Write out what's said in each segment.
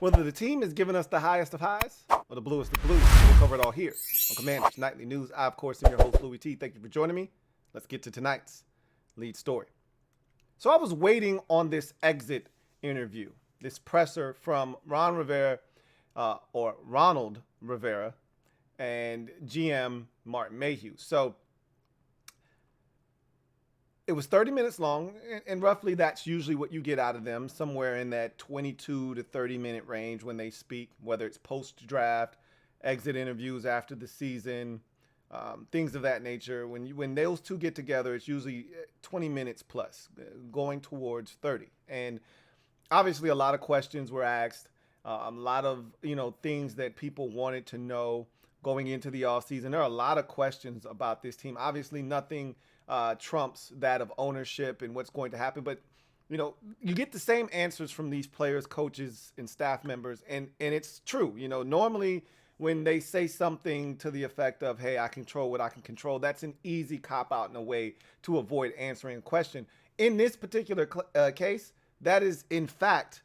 Whether the team is giving us the highest of highs or the bluest of blues, we'll cover it all here on Commanders Nightly News. I, of course, am your host, Louie T. Thank you for joining me. Let's get to tonight's lead story. So I was waiting on this exit interview, this presser from Ronald Rivera and GM Martin Mayhew. So it was 30 minutes long, and roughly that's usually what you get out of them, somewhere in that 22 to 30-minute range when they speak, whether it's post-draft, exit interviews after the season, things of that nature. When those two get together, it's usually 20 minutes plus, going towards 30. And obviously a lot of questions were asked, a lot of things that people wanted to know going into the offseason. There are a lot of questions about this team. Obviously nothing trumps that of ownership and what's going to happen. But, you get the same answers from these players, coaches, and staff members. And it's true. Normally when they say something to the effect of, hey, I control what I can control, that's an easy cop-out in a way to avoid answering a question. In this particular case, that is, in fact,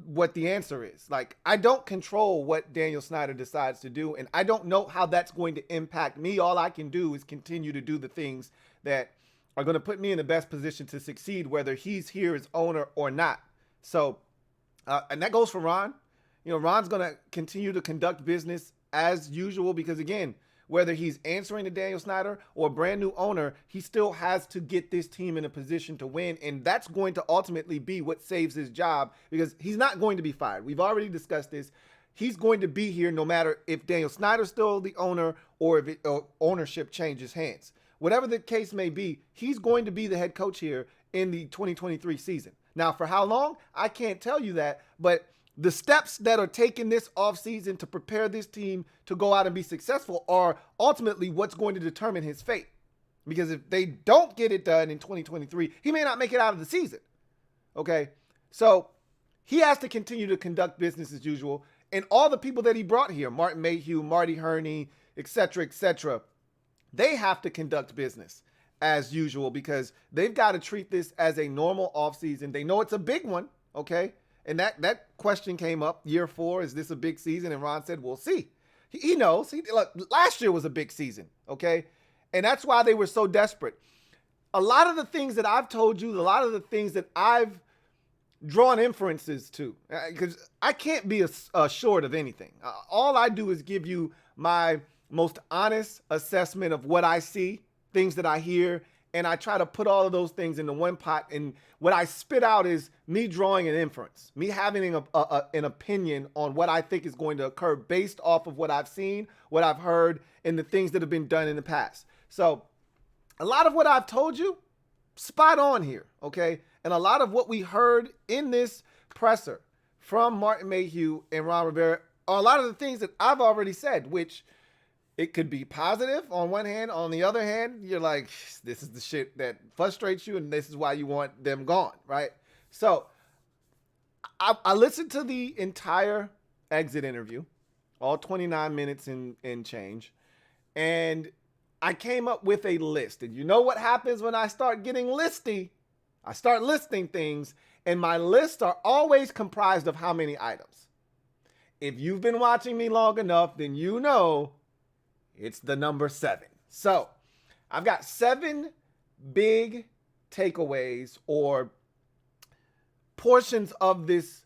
what the answer is. Like, I don't control what Daniel Snyder decides to do, and I don't know how that's going to impact me. All I can do is continue to do the things that are going to put me in the best position to succeed, whether he's here as owner or not. So, and that goes for Ron. Ron's going to continue to conduct business as usual because, again, whether he's answering to Daniel Snyder or a brand new owner, he still has to get this team in a position to win. And that's going to ultimately be what saves his job because he's not going to be fired. We've already discussed this. He's going to be here no matter if Daniel Snyder's still the owner or if ownership changes hands. Whatever the case may be, he's going to be the head coach here in the 2023 season. Now, for how long? I can't tell you that, but the steps that are taken this offseason to prepare this team to go out and be successful are ultimately what's going to determine his fate. Because if they don't get it done in 2023, he may not make it out of the season. Okay? So he has to continue to conduct business as usual. And all the people that he brought here, Martin Mayhew, Marty Herney, et cetera, they have to conduct business as usual because they've got to treat this as a normal offseason. They know it's a big one, okay? And that question came up year 4. Is this a big season? And Ron said, we'll see. He knows. Look, last year was a big season, okay? And that's why they were so desperate. A lot of the things that I've told you, a lot of the things that I've drawn inferences to, because I can't be assured of anything. All I do is give you my most honest assessment of what I see, things that I hear, and I try to put all of those things into one pot. And what I spit out is me drawing an inference, me having an opinion on what I think is going to occur based off of what I've seen, what I've heard, and the things that have been done in the past. So a lot of what I've told you, spot on here, okay? And a lot of what we heard in this presser from Martin Mayhew and Ron Rivera are a lot of the things that I've already said, which it could be positive on one hand. On the other hand, you're like, this is the shit that frustrates you, and this is why you want them gone, right? So I listened to the entire exit interview, all 29 minutes and change, and I came up with a list. And you know what happens when I start getting listy? I start listing things, and my lists are always comprised of how many items. If you've been watching me long enough, then you know it's the number 7. So I've got 7 big takeaways or portions of this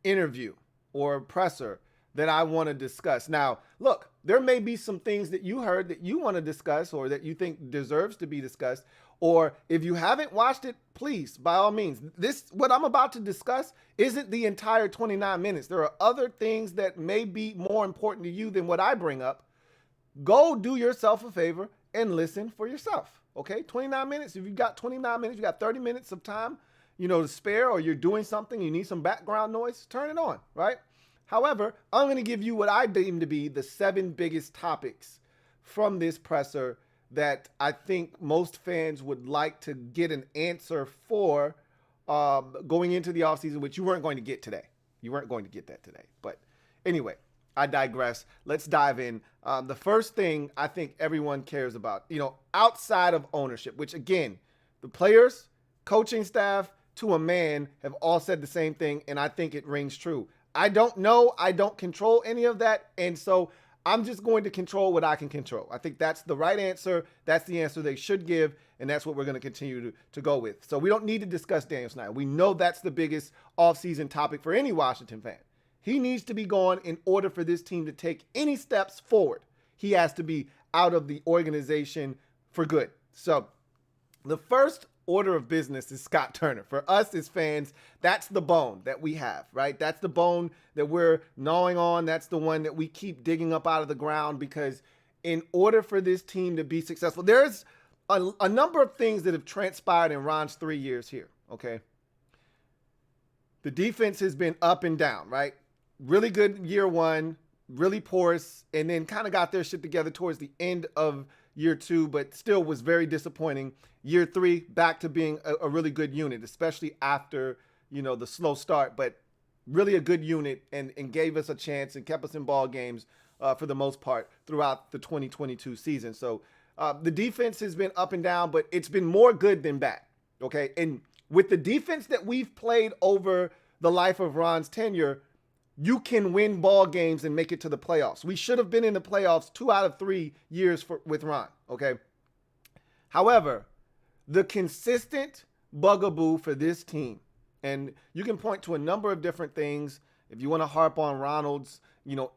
interview or presser that I want to discuss. Now, look, there may be some things that you heard that you want to discuss or that you think deserves to be discussed. Or if you haven't watched it, please, by all means, what I'm about to discuss isn't the entire 29 minutes. There are other things that may be more important to you than what I bring up. Go do yourself a favor and listen for yourself, okay? 29 minutes. If you've got 29 minutes, you got 30 minutes of time, to spare, or you're doing something, you need some background noise, turn it on, right? However, I'm going to give you what I deem to be the 7 biggest topics from this presser that I think most fans would like to get an answer for going into the offseason, which you weren't going to get today. You weren't going to get that today. But anyway, I digress. Let's dive in. The first thing I think everyone cares about, outside of ownership, which again, the players, coaching staff to a man have all said the same thing, and I think it rings true. I don't know. I don't control any of that. And so I'm just going to control what I can control. I think that's the right answer. That's the answer they should give. And that's what we're going to continue to go with. So we don't need to discuss Daniel Snyder. We know that's the biggest offseason topic for any Washington fan. He needs to be gone in order for this team to take any steps forward. He has to be out of the organization for good. So the first order of business is Scott Turner. For us as fans, that's the bone that we have, right? That's the bone that we're gnawing on. That's the one that we keep digging up out of the ground, because in order for this team to be successful, there's a number of things that have transpired in Ron's 3 years here, okay? The defense has been up and down, right? Really good year one, really porous, and then kind of got their shit together towards the end of year two, but still was very disappointing. Year three, back to being a really good unit, especially after, the slow start, but really a good unit, and gave us a chance and kept us in ball games for the most part throughout the 2022 season. So the defense has been up and down, but it's been more good than bad, okay? And with the defense that we've played over the life of Ron's tenure, you can win ball games and make it to the playoffs. We should have been in the playoffs 2 out of 3 years with Ron, okay? However, the consistent bugaboo for this team, and you can point to a number of different things if you want to harp on Ronald's,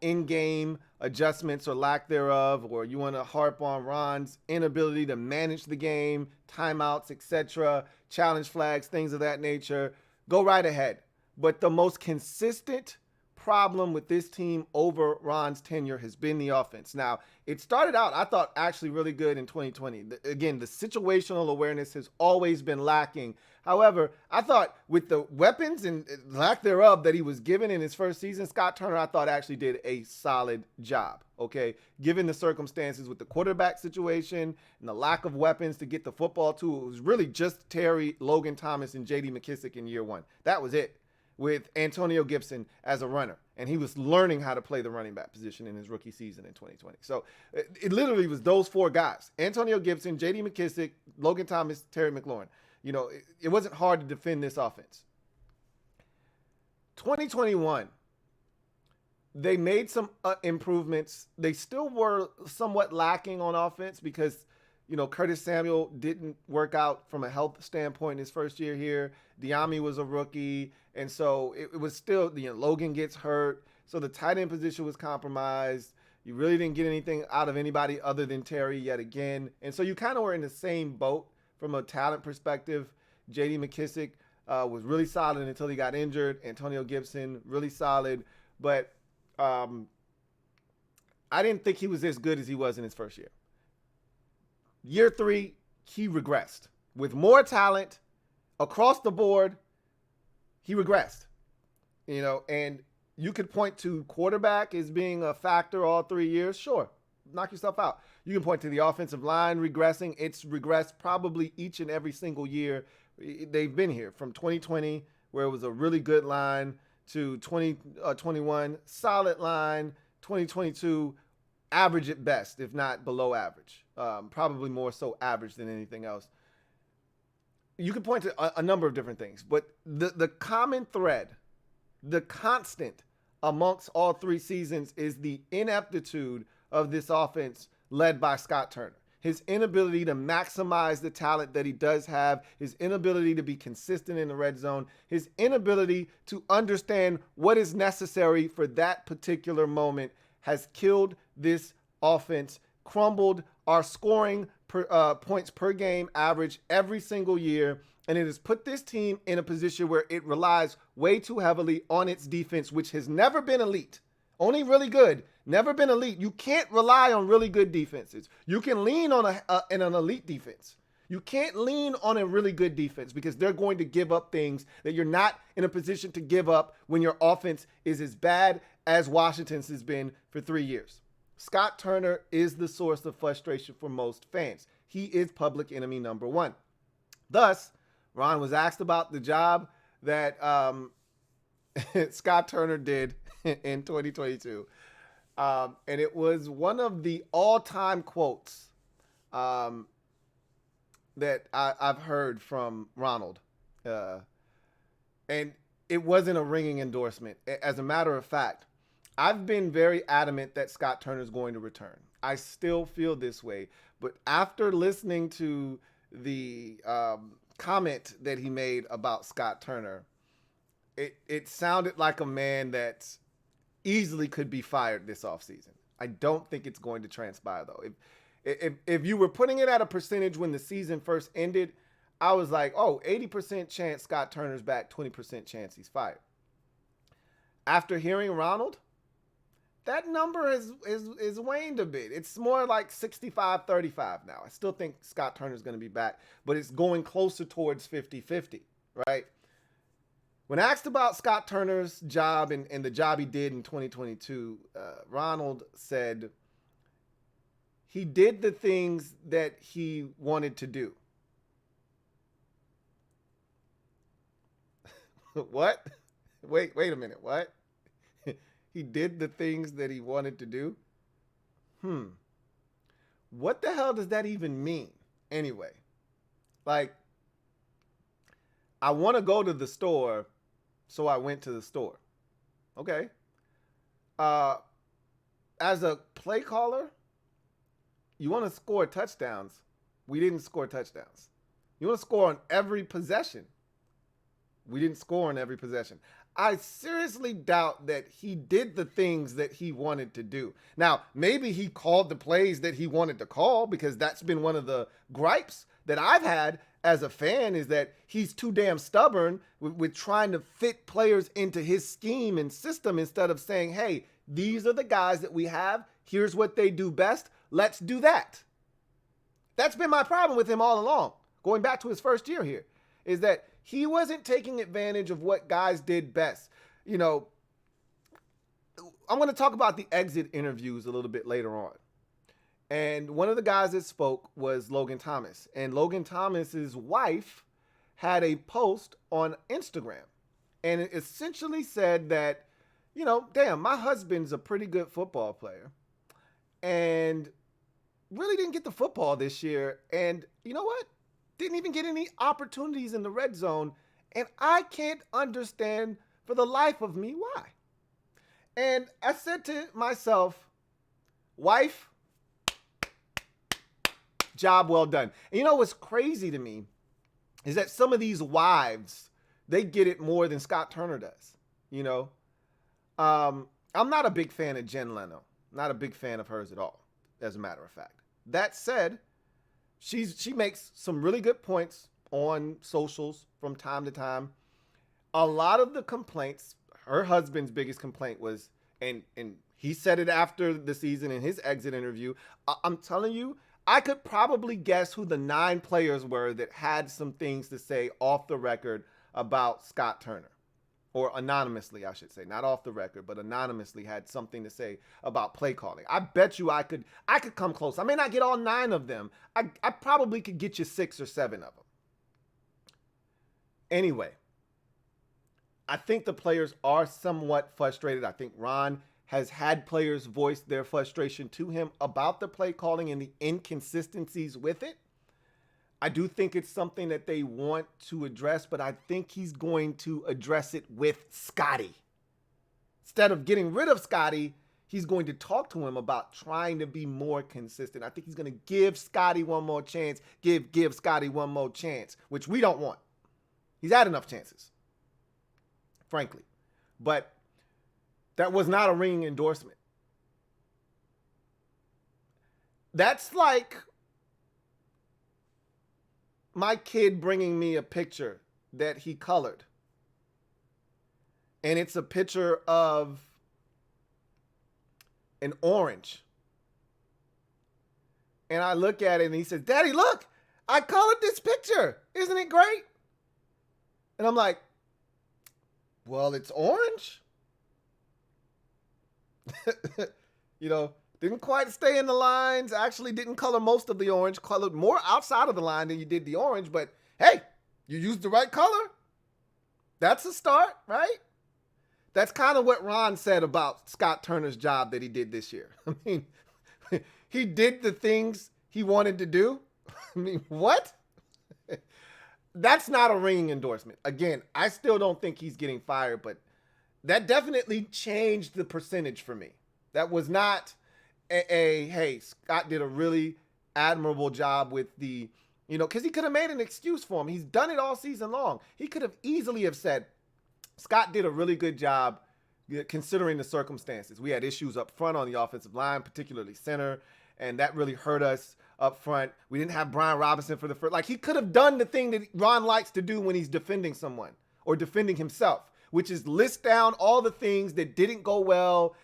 in-game adjustments or lack thereof, or you want to harp on Ron's inability to manage the game, timeouts, etc., challenge flags, things of that nature, go right ahead. But the most consistent problem with this team over Ron's tenure has been the offense. Now, it started out, I thought, actually really good in 2020. Again, the situational awareness has always been lacking. However, I thought with the weapons and lack thereof that he was given in his first season, Scott Turner, I thought, actually did a solid job, okay? Given the circumstances with the quarterback situation and the lack of weapons to get the football to, it was really just Terry, Logan Thomas, and J.D. McKissick in year one. That was it, with Antonio Gibson as a runner. And he was learning how to play the running back position in his rookie season in 2020. So it literally was those 4 guys: Antonio Gibson, J.D. McKissick, Logan Thomas, Terry McLaurin. It wasn't hard to defend this offense. 2021, they made some improvements. They still were somewhat lacking on offense because, Curtis Samuel didn't work out from a health standpoint in his first year here. Diami was a rookie. And so it was still, Logan gets hurt. So the tight end position was compromised. You really didn't get anything out of anybody other than Terry yet again. And so you kind of were in the same boat from a talent perspective. J.D. McKissick was really solid until he got injured. Antonio Gibson, really solid. But I didn't think he was as good as he was in his first year. Year 3, he regressed. With more talent across the board, he regressed. And you could point to quarterback as being a factor all 3 years. Sure, knock yourself out. You can point to the offensive line regressing. It's regressed probably each and every single year they've been here, from 2020, where it was a really good line, to 2021, solid line, 2022, average at best, if not below average. Probably more so average than anything else. You can point to a number of different things, but the common thread, the constant amongst all 3 seasons, is the ineptitude of this offense led by Scott Turner. His inability to maximize the talent that he does have, his inability to be consistent in the red zone, his inability to understand what is necessary for that particular moment has killed this offense, crumbled our scoring points per game average every single year, and it has put this team in a position where it relies way too heavily on its defense, which has never been elite. Only really good, never been elite. You can't rely on really good defenses. You can lean on an elite defense. You can't lean on a really good defense, because they're going to give up things that you're not in a position to give up when your offense is as bad as Washington's has been for 3 years. Scott Turner is the source of frustration for most fans. He is public enemy number 1. Thus, Ron was asked about the job that Scott Turner did in 2022. And it was one of the all-time quotes that I've heard from Ronald. And it wasn't a ringing endorsement. As a matter of fact, I've been very adamant that Scott Turner's going to return. I still feel this way. But after listening to the comment that he made about Scott Turner, it sounded like a man that easily could be fired this offseason. I don't think it's going to transpire, though. If you were putting it at a percentage when the season first ended, I was like, oh, 80% chance Scott Turner's back, 20% chance he's fired. After hearing Ronald, that number is waned a bit. It's more like 65-35 now. I still think Scott Turner's going to be back, but it's going closer towards 50-50, right? When asked about Scott Turner's job and the job he did in 2022, Ronald said he did the things that he wanted to do. What? Wait a minute. What? He did the things that he wanted to do? What the hell does that even mean? Anyway, like, I want to go to the store, so I went to the store. Okay. As a play caller, you want to score touchdowns. We didn't score touchdowns. You want to score on every possession. We didn't score on every possession. I seriously doubt that he did the things that he wanted to do. Now, maybe he called the plays that he wanted to call, because that's been one of the gripes that I've had as a fan, is that he's too damn stubborn with trying to fit players into his scheme and system instead of saying, hey, these are the guys that we have. Here's what they do best. Let's do that. That's been my problem with him all along, going back to his first year here, is that he wasn't taking advantage of what guys did best. You know, I'm going to talk about the exit interviews a little bit later on. And one of the guys that spoke was Logan Thomas. And Logan Thomas's wife had a post on Instagram. And it essentially said that, you know, damn, my husband's a pretty good football player and really didn't get the football this year. And you know what? Didn't even get any opportunities in the red zone. And I can't understand for the life of me why. And I said to myself, wife, job well done. And you know what's crazy to me is that some of these wives, they get it more than Scott Turner does. You know, I'm not a big fan of Jen Leno. Not a big fan of hers at all, as a matter of fact. That said, she makes some really good points on socials from time to time. A lot of the complaints, her husband's biggest complaint was, and he said it after the season in his exit interview, I'm telling you, I could probably guess who the 9 players were that had some things to say off the record about Scott Turner. Or anonymously, I should say. Not off the record, but anonymously had something to say about play calling. I bet you I could come close. I may not get all 9 of them. I probably could get you 6 or 7 of them. Anyway, I think the players are somewhat frustrated. I think Ron has had players voice their frustration to him about the play calling and the inconsistencies with it. I do think it's something that they want to address, but I think he's going to address it with Scotty. Instead of getting rid of Scotty, he's going to talk to him about trying to be more consistent. I think he's going to give Scotty one more chance, give Scotty one more chance, which we don't want. He's had enough chances, frankly. But that was not a ringing endorsement. That's like my kid bringing me a picture that he colored. And it's a picture of an orange. And I look at it and he says, Daddy, look, I colored this picture. Isn't it great? And I'm like, well, it's orange. You know, didn't quite stay in the lines. Actually didn't color most of the orange. Colored more outside of the line than you did the orange. But hey, you used the right color. That's a start, right? That's kind of what Ron said about Scott Turner's job that he did this year. I mean, he did the things he wanted to do. I mean, what? That's not a ringing endorsement. Again, I still don't think he's getting fired, but that definitely changed the percentage for me. That was not hey, Scott did a really admirable job with the, because he could have made an excuse for him. He's done it all season long. He could have easily have said, Scott did a really good job considering the circumstances. We had issues up front on the offensive line, particularly center, and that really hurt us up front. We didn't have Brian Robinson for the first. Like, he could have done the thing that Ron likes to do when he's defending someone or defending himself, which is list down all the things that didn't go well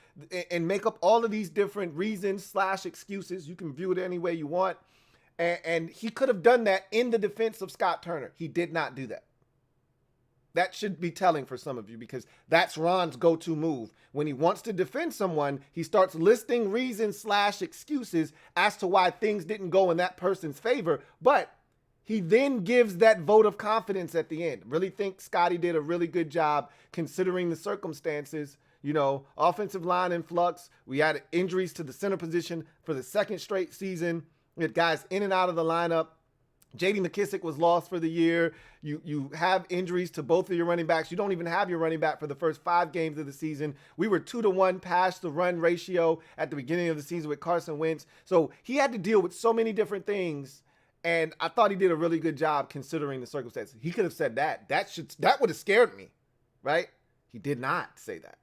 and make up all of these different reasons / excuses. You can view it any way you want. And he could have done that in the defense of Scott Turner. He did not do that. That should be telling for some of you, because that's Ron's go-to move. When he wants to defend someone, he starts listing reasons / excuses as to why things didn't go in that person's favor, but he then gives that vote of confidence at the end. Really think Scotty did a really good job considering the circumstances. Offensive line in flux. We had injuries to the center position for the second straight season. We had guys in and out of the lineup. J.D. McKissick was lost for the year. You have injuries to both of your running backs. You don't even have your running back for the first 5 games of the season. We were 2-to-1 pass to run ratio at the beginning of the season with Carson Wentz. So he had to deal with so many different things, and I thought he did a really good job considering the circumstances. He could have said that. That would have scared me, right? He did not say that.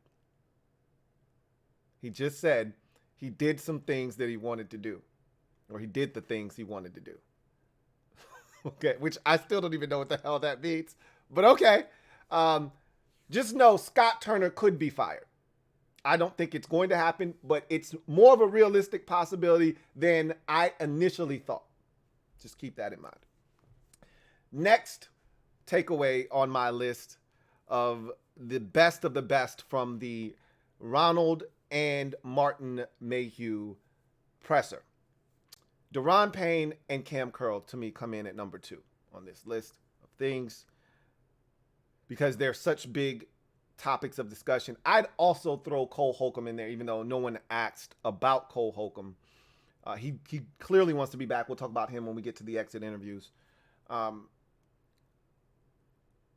He just said he did some things that he wanted to do, or he did the things he wanted to do. Okay, which I still don't even know what the hell that means, but okay. Just know Scott Turner could be fired. I don't think it's going to happen, but it's more of a realistic possibility than I initially thought. Just keep that in mind. Next takeaway on my list of the best from the Ronald and Martin Mayhew presser. Daron Payne and Cam Curl, to me, come in at number 2 on this list of things because they're such big topics of discussion. I'd also throw Cole Holcomb in there, even though no one asked about Cole Holcomb. He clearly wants to be back. We'll talk about him when we get to the exit interviews.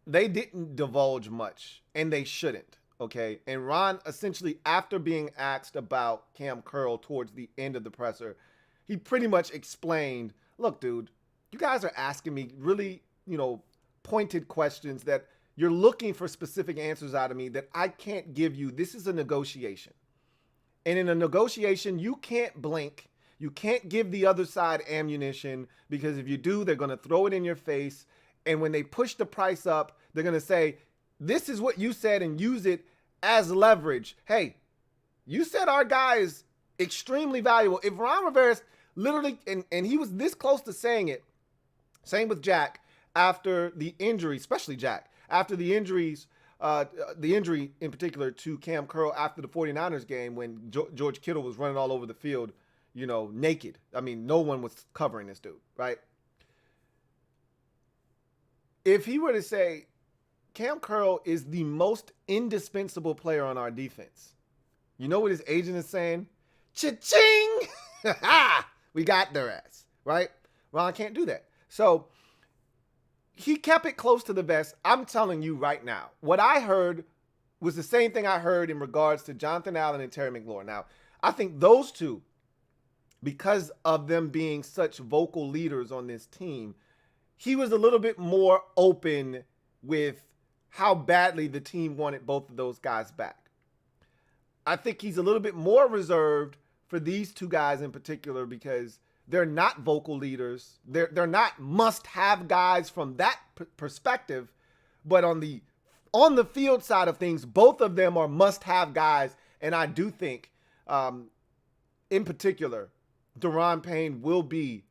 They didn't divulge much, and they shouldn't, okay? And Ron, essentially, after being asked about Cam Curl towards the end of the presser, he pretty much explained, look, dude, you guys are asking me really, pointed questions that you're looking for specific answers out of me that I can't give you. This is a negotiation. And in a negotiation, you can't blink. You can't give the other side ammunition, because if you do, they're going to throw it in your face. And when they push the price up, they're going to say, this is what you said, and use it as leverage. Hey, you said our guy is extremely valuable. If Ron Rivera's literally, and he was this close to saying it, same with Jack after the injury, especially Jack, after the injuries, the injury in particular to Cam Curl after the 49ers game when George Kittle was running all over the field, naked. I mean, no one was covering this dude, right? If he were to say, Cam Curl is the most indispensable player on our defense, you know what his agent is saying? Cha-ching! We got their ass, right? Ron can't do that. So he kept it close to the vest. I'm telling you right now, what I heard was the same thing I heard in regards to Jonathan Allen and Terry McLaurin. Now, I think those two, because of them being such vocal leaders on this team, he was a little bit more open with how badly the team wanted both of those guys back. I think he's a little bit more reserved for these two guys in particular because they're not vocal leaders. They're not must-have guys from that perspective, but on the field side of things, both of them are must-have guys. And I do think, in particular, Daron Payne will be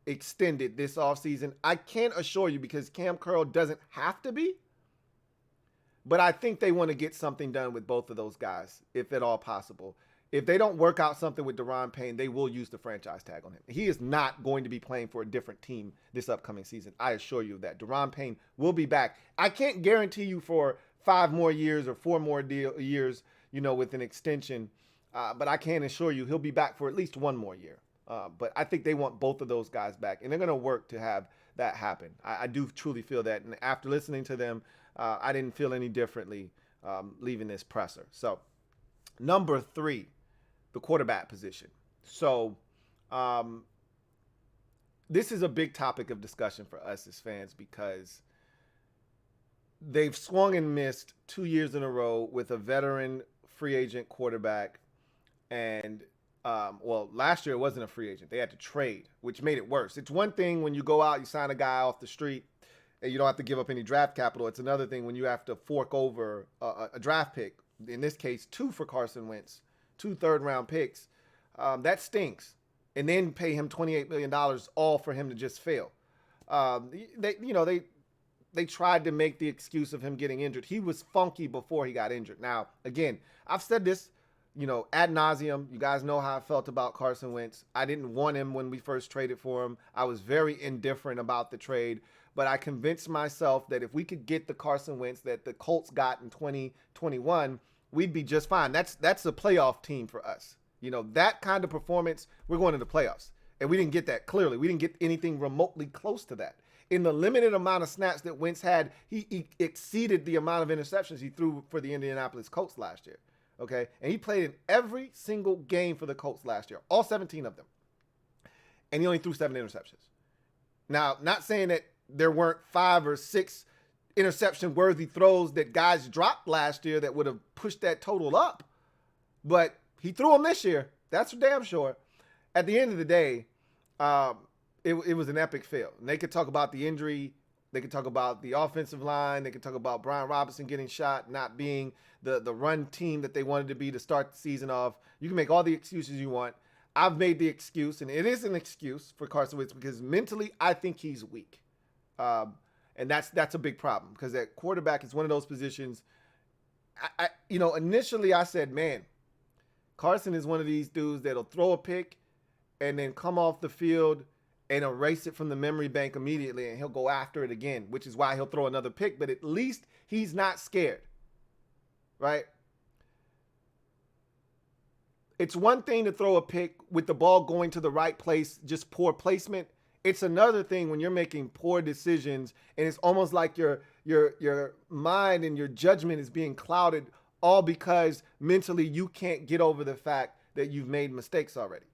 extended this offseason. I can't assure you because Cam Curl doesn't have to be, but I think they want to get something done with both of those guys, if at all possible. If they don't work out something with Daron Payne, they will use the franchise tag on him. He is not going to be playing for a different team this upcoming season. I assure you of that. Daron Payne will be back. I can't guarantee you for 5 more years or 4 more years, with an extension, but I can assure you he'll be back for at least 1 more year. But I think they want both of those guys back, and they're going to work to have that happen. I do truly feel that. And after listening to them, I didn't feel any differently leaving this presser. So, number 3, the quarterback position. So, this is a big topic of discussion for us as fans because they've swung and missed 2 years in a row with a veteran free agent quarterback. And, last year it wasn't a free agent. They had to trade, which made it worse. It's one thing when you go out, you sign a guy off the street, and you don't have to give up any draft capital. It's another thing when you have to fork over a draft pick. In this case, 2 for Carson Wentz, 2 third-round picks. That stinks. And then pay him $28 million all for him to just fail. They tried to make the excuse of him getting injured. He was funky before he got injured. Now, again, I've said this, ad nauseum. You guys know how I felt about Carson Wentz. I didn't want him when we first traded for him. I was very indifferent about the trade, but I convinced myself that if we could get the Carson Wentz that the Colts got in 2021, we'd be just fine. That's a playoff team for us. That kind of performance, we're going to the playoffs. And we didn't get that clearly. We didn't get anything remotely close to that. In the limited amount of snaps that Wentz had, he exceeded the amount of interceptions he threw for the Indianapolis Colts last year. Okay? And he played in every single game for the Colts last year, all 17 of them. And he only threw 7 interceptions. Now, not saying that there weren't 5 or 6 interception-worthy throws that guys dropped last year that would have pushed that total up. But he threw them this year. That's for damn sure. At the end of the day, it was an epic fail. And they could talk about the injury. They could talk about the offensive line. They could talk about Brian Robinson getting shot, not being the run team that they wanted to be to start the season off. You can make all the excuses you want. I've made the excuse, and it is an excuse for Carson Wentz because mentally I think he's weak. And that's a big problem because that quarterback is one of those positions. Initially I said, man, Carson is one of these dudes that'll throw a pick and then come off the field and erase it from the memory bank immediately, and he'll go after it again, which is why he'll throw another pick, but at least he's not scared, right? It's one thing to throw a pick with the ball going to the right place, just poor placement. It's another thing when you're making poor decisions, and it's almost like your mind and your judgment is being clouded all because mentally you can't get over the fact that you've made mistakes already.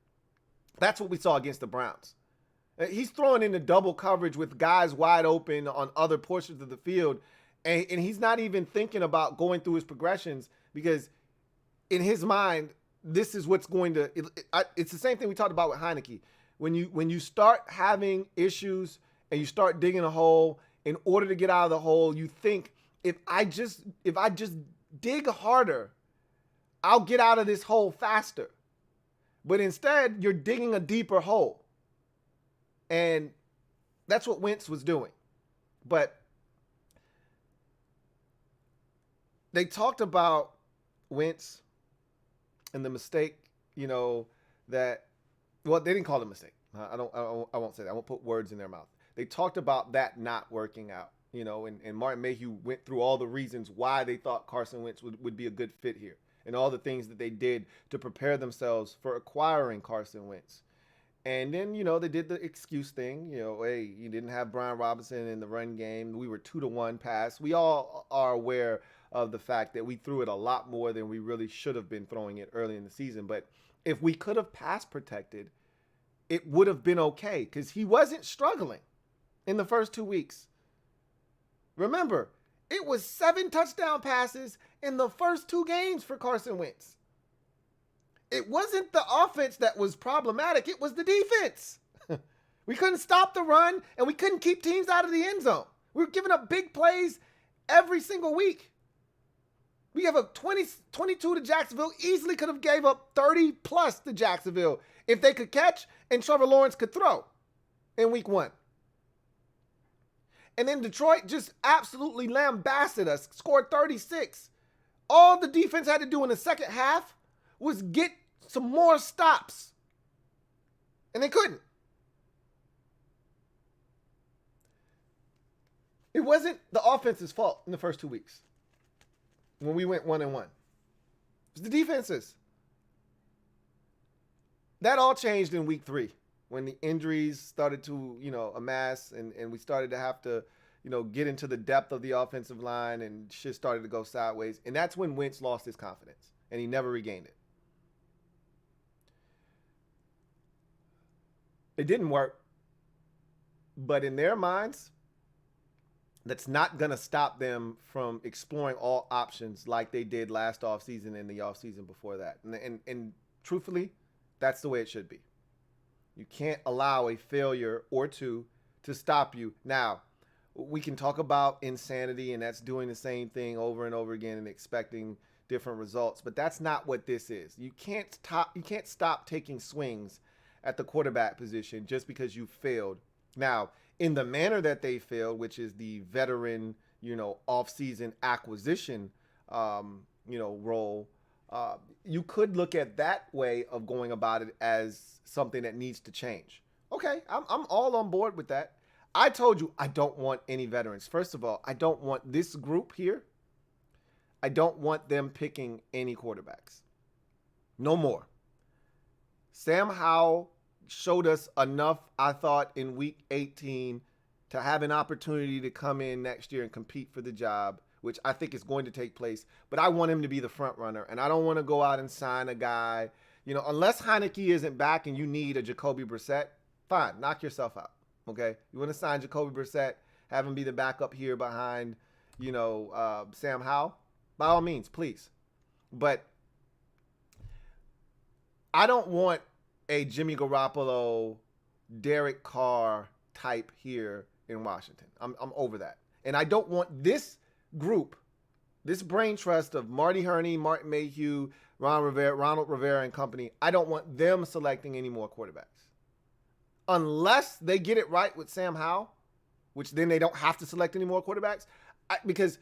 That's what we saw against the Browns. He's throwing into double coverage with guys wide open on other portions of the field, and he's not even thinking about going through his progressions because in his mind, this is what's going to it's the same thing we talked about with Heinicke. When you start having issues and you start digging a hole, in order to get out of the hole, you think if I just dig harder, I'll get out of this hole faster. But instead, you're digging a deeper hole. And that's what Wentz was doing. But they talked about Wentz and the mistake, that, well, they didn't call it a mistake. I won't say that. I won't put words in their mouth. They talked about that not working out, and Martin Mayhew went through all the reasons why they thought Carson Wentz would be a good fit here and all the things that they did to prepare themselves for acquiring Carson Wentz. And then, they did the excuse thing. Hey, you didn't have Brian Robinson in the run game. We were 2-1 pass. We all are aware of the fact that we threw it a lot more than we really should have been throwing it early in the season. But if we could have pass protected, it would have been okay because he wasn't struggling in the first 2 weeks. Remember, it was 7 touchdown passes in the first 2 games for Carson Wentz. It wasn't the offense that was problematic. It was the defense. We couldn't stop the run, and we couldn't keep teams out of the end zone. We were giving up big plays every single week. We have a 22 to Jacksonville, easily could have gave up 30 plus to Jacksonville if they could catch and Trevor Lawrence could throw in week 1. And then Detroit just absolutely lambasted us, scored 36. All the defense had to do in the second half was get some more stops. And they couldn't. It wasn't the offense's fault in the first 2 weeks when we went 1-1. It was the defenses. That all changed in week 3. when the injuries started to, amass and we started to have to, get into the depth of the offensive line and shit started to go sideways. And that's when Wentz lost his confidence and he never regained it. It didn't work. But in their minds, that's not going to stop them from exploring all options like they did last offseason and the offseason before that. And truthfully, that's the way it should be. You can't allow a failure or two to stop you. Now, we can talk about insanity, and that's doing the same thing over and over again and expecting different results, but that's not what this is. You can't stop taking swings at the quarterback position just because you failed. Now, in the manner that they failed, which is the veteran, off-season acquisition, role, you could look at that way of going about it as something that needs to change. Okay, I'm all on board with that. I told you I don't want any veterans. First of all, I don't want this group here. I don't want them picking any quarterbacks. No more. Sam Howell showed us enough, I thought, in week 18 to have an opportunity to come in next year and compete for the job, which I think is going to take place. But I want him to be the front runner, and I don't want to go out and sign a guy. Unless Heinicke isn't back and you need a Jacoby Brissett, fine, knock yourself out. Okay, you want to sign Jacoby Brissett, have him be the backup here behind, Sam Howell? By all means, please. But I don't want a Jimmy Garoppolo, Derek Carr type here in Washington. I'm over that. And I don't want this group, this brain trust of Marty Hurney, Martin Mayhew, Ronald Rivera and company, I don't want them selecting any more quarterbacks. Unless they get it right with Sam Howell, which then they don't have to select any more quarterbacks. Because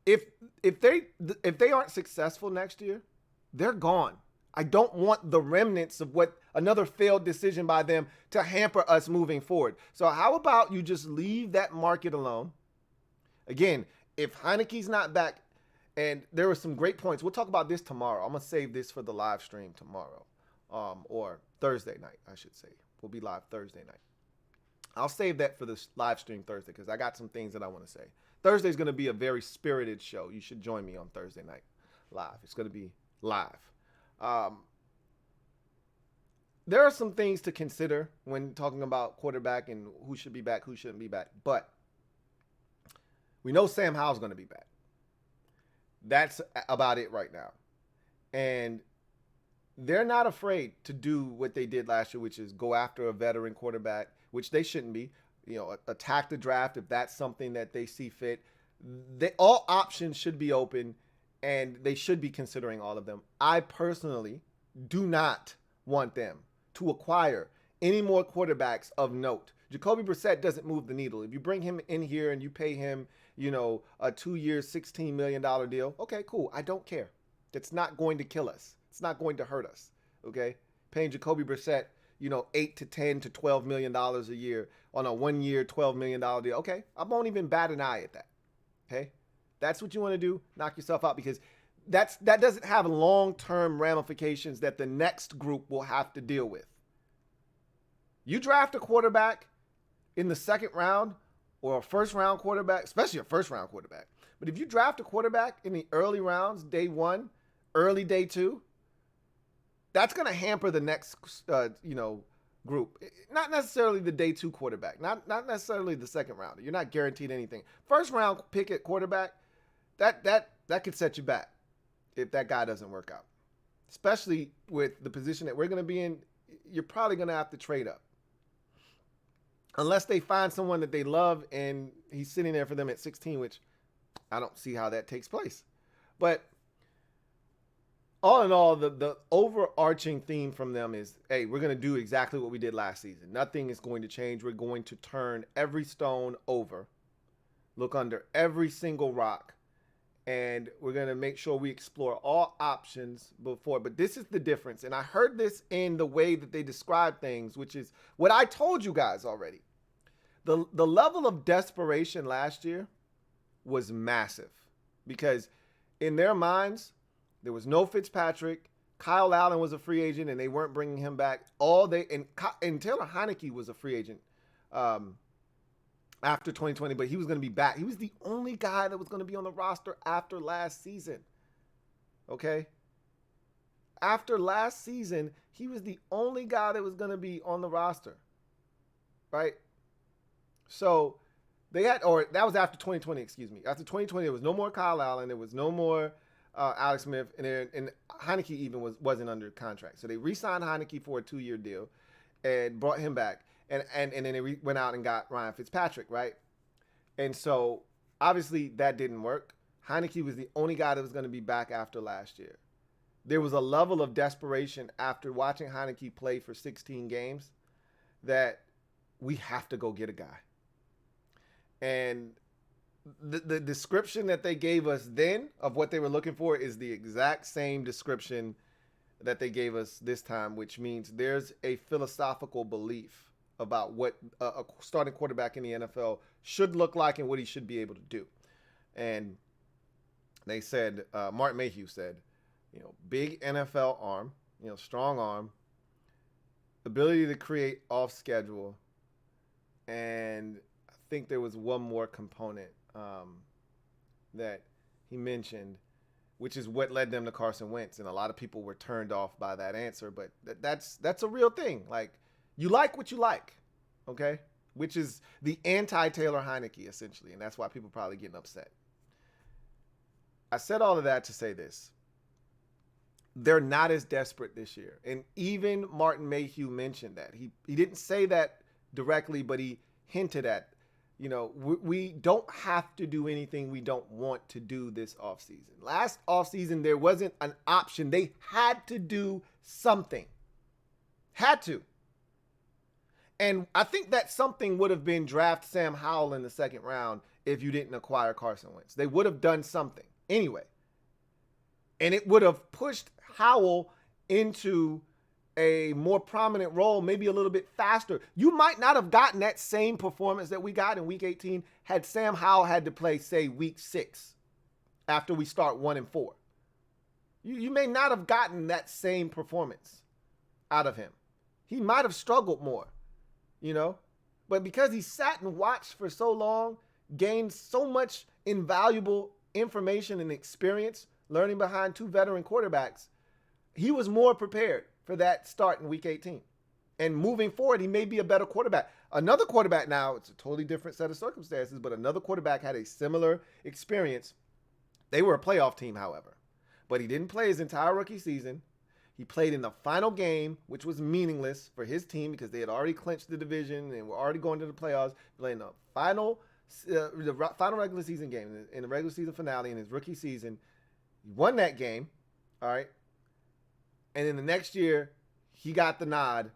if they aren't successful next year, they're gone. I don't want the remnants of what another failed decision by them to hamper us moving forward. So how about you just leave that market alone? Again, if Heinicke's not back, and there were some great points. We'll talk about this tomorrow. I'm going to save this for the live stream tomorrow, or Thursday night, I should say. We'll be live Thursday night. I'll save that for the live stream Thursday because I got some things that I want to say. Thursday's going to be a very spirited show. You should join me on Thursday night live. It's going to be live. There are some things to consider when talking about quarterback and who should be back, who shouldn't be back. But we know Sam Howell's going to be back. That's about it right now. And they're not afraid to do what they did last year, which is go after a veteran quarterback, which they shouldn't be. Attack the draft if that's something that they see fit. All options should be open, and they should be considering all of them. I personally do not want them to acquire any more quarterbacks of note. Jacoby Brissett doesn't move the needle. If you bring him in here and you pay him, a 2-year, $16 million deal, okay, cool. I don't care. That's not going to kill us. It's not going to hurt us, okay? Paying Jacoby Brissett, $8 to $10 to $12 million a year on a 1-year, $12 million deal. Okay, I won't even bat an eye at that, okay? That's what you want to do, knock yourself out, because that doesn't have long-term ramifications that the next group will have to deal with. You draft a quarterback in the second round or a first-round quarterback, especially a first-round quarterback. But if you draft a quarterback in the early rounds, day 1, early day 2, that's going to hamper the next, group. Not necessarily the day 2 quarterback, not necessarily the second rounder. You're not guaranteed anything. First round pick at quarterback, that could set you back if that guy doesn't work out. Especially with the position that we're going to be in, you're probably going to have to trade up. Unless they find someone that they love and he's sitting there for them at 16, which I don't see how that takes place. But all in all, the overarching theme from them is, hey, we're going to do exactly what we did last season. Nothing is going to change. We're going to turn every stone over, look under every single rock, and we're going to make sure we explore all options before. But this is the difference, and I heard this in the way that they describe things, which is what I told you guys already. The level of desperation last year was massive because in their minds, there was no Fitzpatrick. Kyle Allen was a free agent and they weren't bringing him back. And Taylor Heinicke was a free agent after 2020, but he was going to be back. He was the only guy that was going to be on the roster after last season. Okay? After last season, he was the only guy that was going to be on the roster. Right? So that was after 2020, excuse me. After 2020, there was no more Kyle Allen. There was no more Alex Smith. And Heinicke even wasn't under contract. So they re-signed Heinicke for a 2-year deal and brought him back. And then they went out and got Ryan Fitzpatrick, right? And so, obviously, that didn't work. Heinicke was the only guy that was going to be back after last year. There was a level of desperation after watching Heinicke play for 16 games that we have to go get a guy. And the description that they gave us then of what they were looking for is the exact same description that they gave us this time, which means there's a philosophical belief about what a starting quarterback in the NFL should look like and what he should be able to do. And they said, Martin Mayhew said, big NFL arm, strong arm, ability to create off schedule. And I think there was one more component that he mentioned, which is what led them to Carson Wentz. And a lot of people were turned off by that answer, but that's a real thing. Like, you like what you like, okay? Which is the anti-Taylor Heinicke, essentially, and that's why people are probably getting upset. I said all of that to say this. They're not as desperate this year. And even Martin Mayhew mentioned that. He didn't say that directly, but he hinted at, we don't have to do anything we don't want to do this offseason. Last offseason, there wasn't an option. They had to do something. Had to. And I think that something would have been draft Sam Howell in the second round if you didn't acquire Carson Wentz. They would have done something anyway. And it would have pushed Howell into a more prominent role, maybe a little bit faster. You might not have gotten that same performance that we got in week 18 had Sam Howell had to play, say, week 6 after we start 1-4. You may not have gotten that same performance out of him. He might have struggled more. But because he sat and watched for so long, gained so much invaluable information and experience learning behind 2 veteran quarterbacks, he was more prepared for that start in week 18. And moving forward, he may be a better quarterback. Another quarterback now, it's a totally different set of circumstances, but another quarterback had a similar experience. They were a playoff team, however, but he didn't play his entire rookie season. He played in the final game, which was meaningless for his team because they had already clinched the division and were already going to the playoffs. Playing the final regular season game, in the regular season finale in his rookie season. He won that game, all right? And then the next year, he got the nod,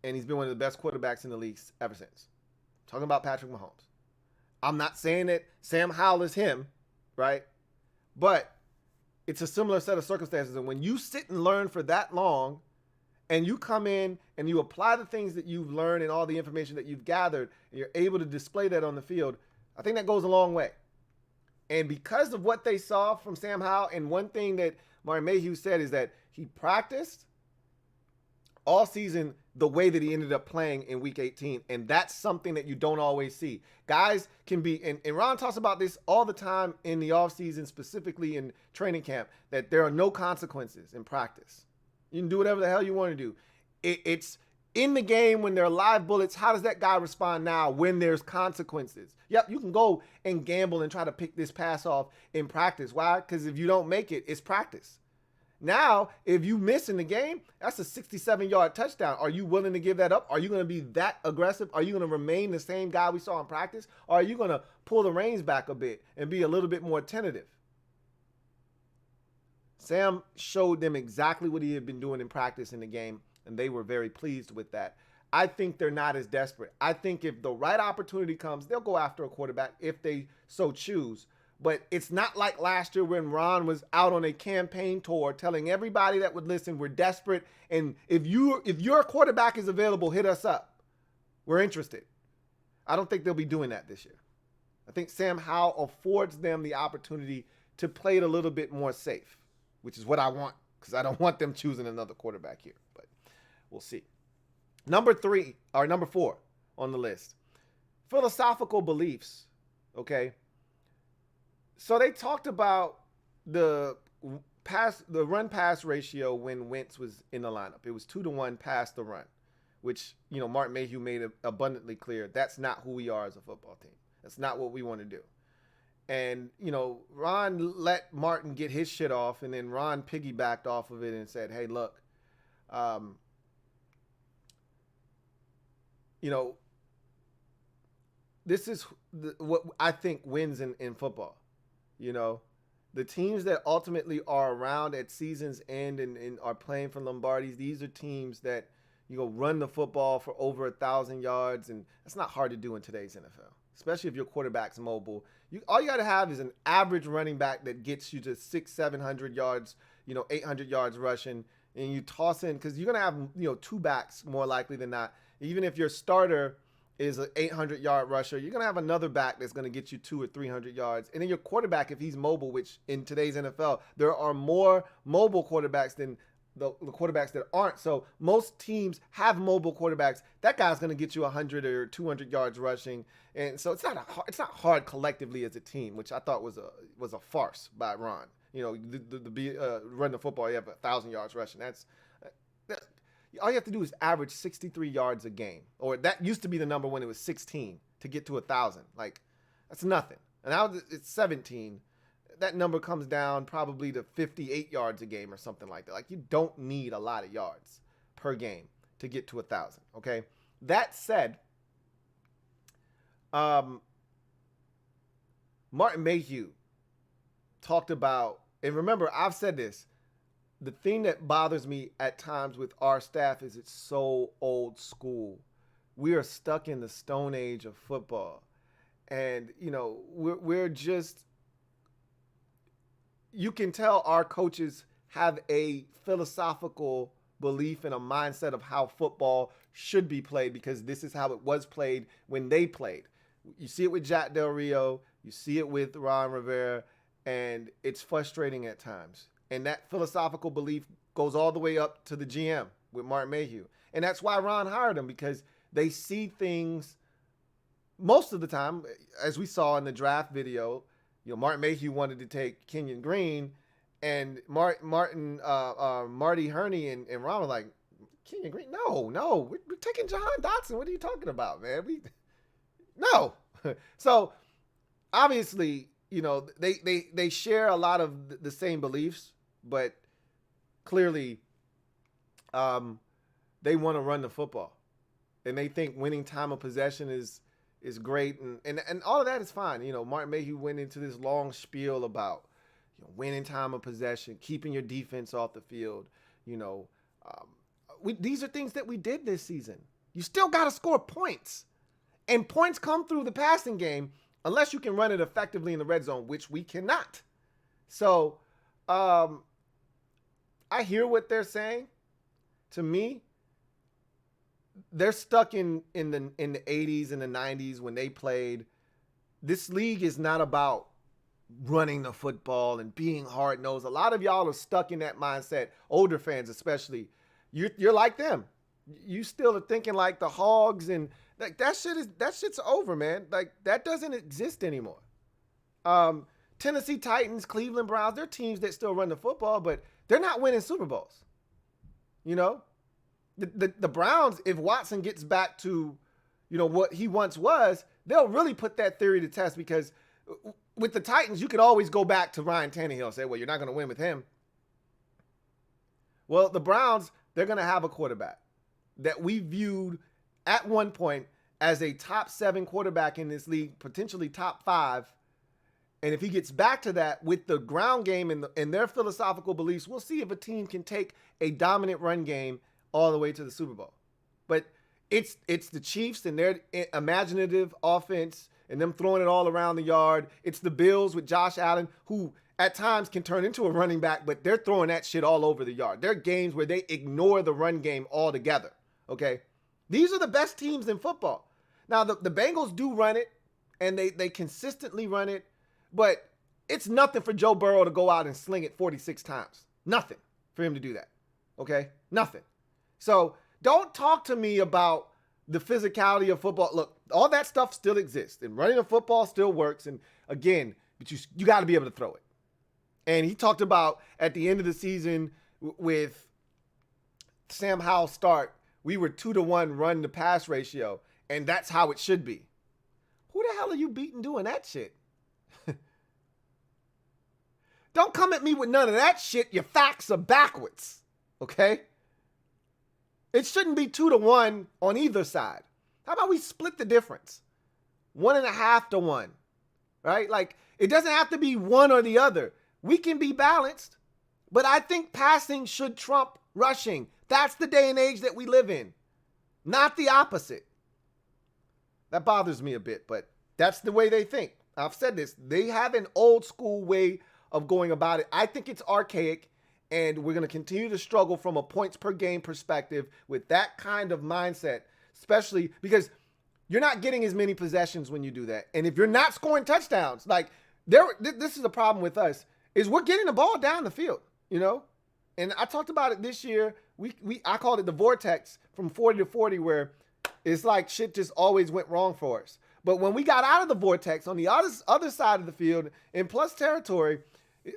and he's been one of the best quarterbacks in the league ever since. I'm talking about Patrick Mahomes. I'm not saying that Sam Howell is him, right? But it's a similar set of circumstances. And when you sit and learn for that long and you come in and you apply the things that you've learned and all the information that you've gathered and you're able to display that on the field, I think that goes a long way. And because of what they saw from Sam Howell, and one thing that Martin Mayhew said is that he practiced all season the way that he ended up playing in week 18. And that's something that you don't always see. Guys can be, and Ron talks about this all the time in the offseason, specifically in training camp, that there are no consequences in practice. You can do whatever the hell you want to do. It's in the game when there are live bullets. How does that guy respond now when there's consequences? Yep, you can go and gamble and try to pick this pass off in practice. Why? Because if you don't make it, it's practice. Now, if you miss in the game, that's a 67-yard touchdown. Are you willing to give that up? Are you going to be that aggressive? Are you going to remain the same guy we saw in practice? Or are you going to pull the reins back a bit and be a little bit more tentative? Sam showed them exactly what he had been doing in practice in the game, and they were very pleased with that. I think they're not as desperate. I think if the right opportunity comes, they'll go after a quarterback if they so choose. But it's not like last year when Ron was out on a campaign tour telling everybody that would listen, we're desperate. And if your quarterback is available, hit us up. We're interested. I don't think they'll be doing that this year. I think Sam Howell affords them the opportunity to play it a little bit more safe, which is what I want. because I don't want them choosing another quarterback here, but we'll see. Number 4 on the list, philosophical beliefs. Okay. So they talked about the run pass ratio when Wentz was in the lineup. It was 2-1 pass the run, which, Martin Mayhew made it abundantly clear. That's not who we are as a football team. That's not what we want to do. And, Ron let Martin get his shit off, and then Ron piggybacked off of it and said, hey, look, this is what I think wins in football. The teams that ultimately are around at season's end and are playing for Lombardi's, these are teams that run the football for over 1,000 yards, and that's not hard to do in today's NFL, especially if your quarterback's mobile. All you got to have is an average running back that gets you to 600-700 yards, 800 yards rushing, and you toss in, because you're going to have 2 backs more likely than not. Even if your starter is an 800-yard rusher, you're going to have another back that's going to get you 200 or 300 yards. And then your quarterback, if he's mobile, which in today's NFL, there are more mobile quarterbacks than the quarterbacks that aren't. So most teams have mobile quarterbacks. That guy's going to get you 100 or 200 yards rushing. And so it's not hard collectively as a team, which I thought was a farce by Ron. Run the football, you have 1,000 yards rushing. All you have to do is average 63 yards a game. Or that used to be the number when it was 16 to get to 1,000. Like, that's nothing. And now it's 17. That number comes down probably to 58 yards a game or something like that. Like, you don't need a lot of yards per game to get to 1,000, okay? That said, Martin Mayhew talked about, and remember, I've said this, the thing that bothers me at times with our staff is it's so old school. We are stuck in the stone age of football. And, we're just, you can tell our coaches have a philosophical belief and a mindset of how football should be played, because this is how it was played when they played. You see it with Jack Del Rio. You see it with Ron Rivera. And it's frustrating at times. And that philosophical belief goes all the way up to the GM with Martin Mayhew. And that's why Ron hired him, because they see things most of the time, as we saw in the draft video. Martin Mayhew wanted to take Kenyon Green, and Marty Herney and Ron were like, Kenyon Green? No, we're taking Jahan Dotson. What are you talking about, man? No. So obviously, they share a lot of the same beliefs, but clearly they want to run the football, and they think winning time of possession is great, and all of that is fine. Martin Mayhew went into this long spiel about winning time of possession, keeping your defense off the field. These are things that we did this season. You still got to score points, and points come through the passing game unless you can run it effectively in the red zone, which we cannot. So I hear what they're saying. To me, they're stuck in the 80s and the 90s when they played. This league is not about running the football and being hard-nosed. A lot of y'all are stuck in that mindset, older fans especially. You're like them. You still are thinking like the Hogs, and like that shit's over, man. Like, that doesn't exist anymore. Tennessee Titans, Cleveland Browns, they're teams that still run the football, but they're not winning Super Bowls. The Browns, if Watson gets back to, what he once was, they'll really put that theory to test, because with the Titans, you could always go back to Ryan Tannehill and say, well, you're not going to win with him. Well, the Browns, they're going to have a quarterback that we viewed at one point as a top 7 quarterback in this league, potentially top 5. And if he gets back to that with the ground game and their philosophical beliefs, we'll see if a team can take a dominant run game all the way to the Super Bowl. But it's the Chiefs and their imaginative offense and them throwing it all around the yard. It's the Bills with Josh Allen, who at times can turn into a running back, but they're throwing that shit all over the yard. There are games where they ignore the run game altogether, okay? These are the best teams in football. Now, the Bengals do run it, and they consistently run it, but it's nothing for Joe Burrow to go out and sling it 46 times. Nothing for him to do that. Okay? Nothing. So don't talk to me about the physicality of football. Look, all that stuff still exists, and running a football still works. And again, but you got to be able to throw it. And he talked about at the end of the season with Sam Howell's start, we were 2-to-1 run to pass ratio, and that's how it should be. Who the hell are you beating doing that shit? Don't come at me with none of that shit. Your facts are backwards. Okay? It shouldn't be 2-to-1 on either side. How about we split the difference? 1.5-to-1. Right? Like, it doesn't have to be one or the other. We can be balanced. But I think passing should trump rushing. That's the day and age that we live in. Not the opposite. That bothers me a bit, but that's the way they think. I've said this. They have an old school way of going about it. I think it's archaic, and we're going to continue to struggle from a points per game perspective with that kind of mindset, especially because you're not getting as many possessions when you do that. And if you're not scoring touchdowns, like this is the problem with us, is we're getting the ball down the field, you know? And I talked about it this year. I called it the vortex from 40 to 40, where it's like shit just always went wrong for us. But when we got out of the vortex on the other side of the field in plus territory,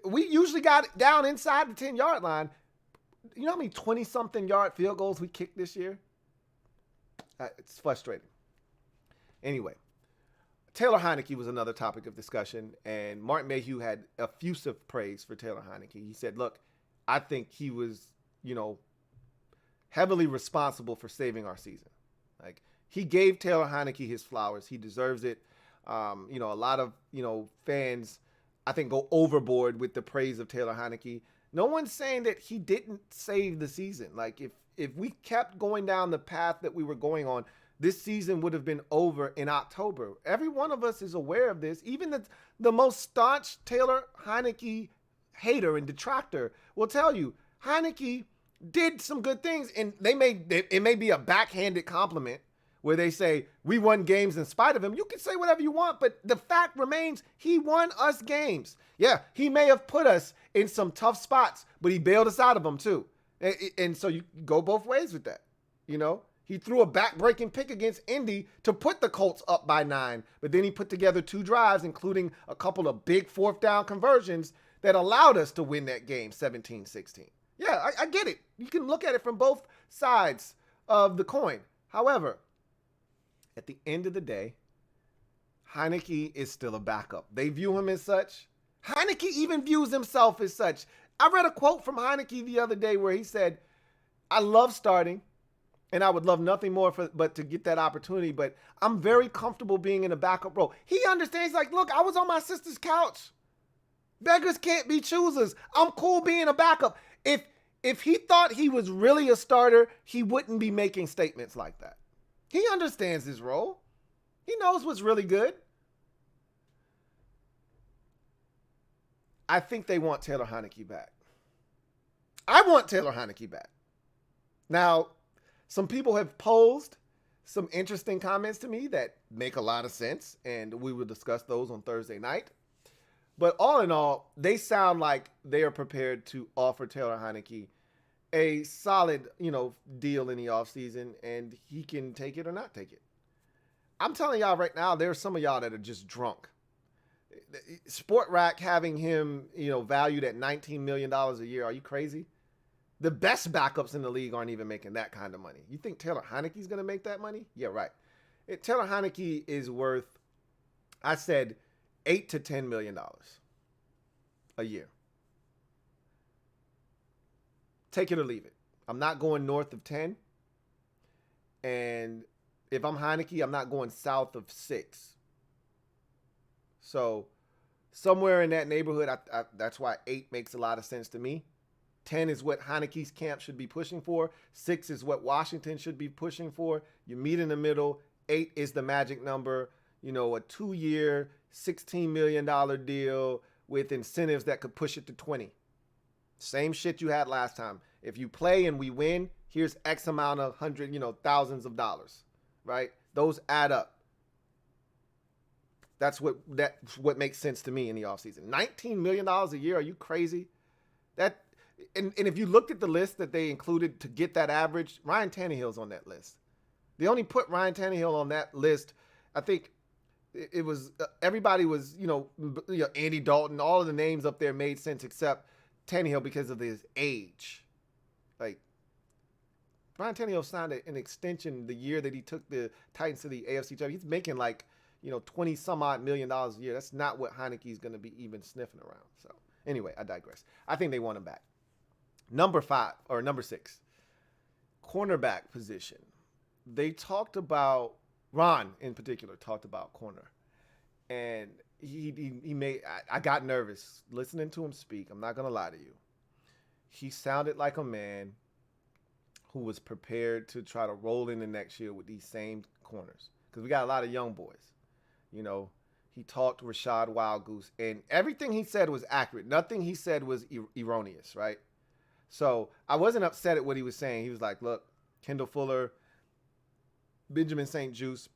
we usually got it down inside the 10-yard line. You know how many 20-something yard field goals we kicked this year? It's frustrating. Anyway, Taylor Heinicke was another topic of discussion, and Martin Mayhew had effusive praise for Taylor Heinicke. He said, look, I think he was, heavily responsible for saving our season. Like, he gave Taylor Heinicke his flowers. He deserves it. A lot of, fans, I think, go overboard with the praise of Taylor Heinicke. No one's saying that he didn't save the season. Like, if we kept going down the path that we were going on, this season would have been over in October. Every one of us is aware of this. Even the most staunch Taylor Heinicke hater and detractor will tell you Heinicke did some good things, and it may be a backhanded compliment where they say we won games in spite of him. You can say whatever you want, but the fact remains he won us games. Yeah, he may have put us in some tough spots, but he bailed us out of them too. And so you go both ways with that. He threw a back-breaking pick against Indy to put the Colts up by 9, but then he put together 2 drives, including a couple of big fourth down conversions that allowed us to win that game 17-16. Yeah, I get it. You can look at it from both sides of the coin. However, at the end of the day, Heinicke is still a backup. They view him as such. Heinicke even views himself as such. I read a quote from Heinicke the other day where he said, I love starting, and I would love nothing more but to get that opportunity, but I'm very comfortable being in a backup role. He understands, like, look, I was on my sister's couch. Beggars can't be choosers. I'm cool being a backup. If he thought he was really a starter, he wouldn't be making statements like that. He understands his role. He knows what's really good. I think they want Taylor Heinicke back. I want Taylor Heinicke back. Now, some people have posed some interesting comments to me that make a lot of sense, and we will discuss those on Thursday night. But all in all, they sound like they are prepared to offer Taylor Heinicke a solid, deal in the offseason, and he can take it or not take it. I'm telling y'all right now, there's some of y'all that are just drunk. Sport Rack having him, valued at $19 million a year. Are you crazy? The best backups in the league aren't even making that kind of money. You think Taylor Heinicke's going to make that money? Yeah, right. Taylor Heinicke is worth, I said, $8 to $10 million a year. Take it or leave it. I'm not going north of 10. And if I'm Heinicke, I'm not going south of 6. So somewhere in that neighborhood, that's why 8 makes a lot of sense to me. 10 is what Heinicke's camp should be pushing for. 6 is what Washington should be pushing for. You meet in the middle. 8 is the magic number. A 2-year, $16 million deal with incentives that could push it to 20. Same shit you had last time. If you play and we win, here's X amount of thousands of dollars, right? Those add up. That's what makes sense to me in the offseason. $19 million a year, are you crazy? And if you looked at the list that they included to get that average, Ryan Tannehill's on that list. They only put Ryan Tannehill on that list. I think it was everybody was, Andy Dalton, all of the names up there made sense except Tannehill because of his age. Like, Ryan Tannehill signed an extension the year that he took the Titans to the AFC Championship. He's making like, $20 some odd million a year. That's not what Heinicke is going to be even sniffing around. So anyway, I digress. I think they want him back. Number 6, cornerback position. They talked about, Ron in particular talked about corner. And he made, I got nervous listening to him speak. I'm not going to lie to you. He sounded like a man who was prepared to try to roll in the next year with these same corners. Because we got a lot of young boys. He talked Rashad Wild Goose, and everything he said was accurate. Nothing he said was erroneous, right? So I wasn't upset at what he was saying. He was like, look, Kendall Fuller, Benjamin St. Juste,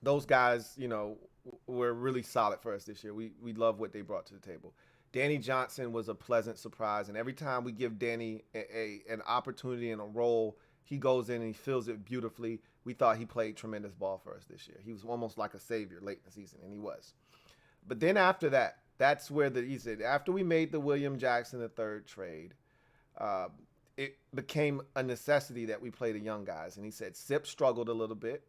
those guys, were really solid for us this year. We love what they brought to the table. Danny Johnson was a pleasant surprise, and every time we give Danny an opportunity and a role, he goes in and he fills it beautifully. We thought he played tremendous ball for us this year. He was almost like a savior late in the season, and he was. But then after that, that's where he said, after we made the William Jackson III trade, it became a necessity that we play the young guys. And he said Sip struggled a little bit,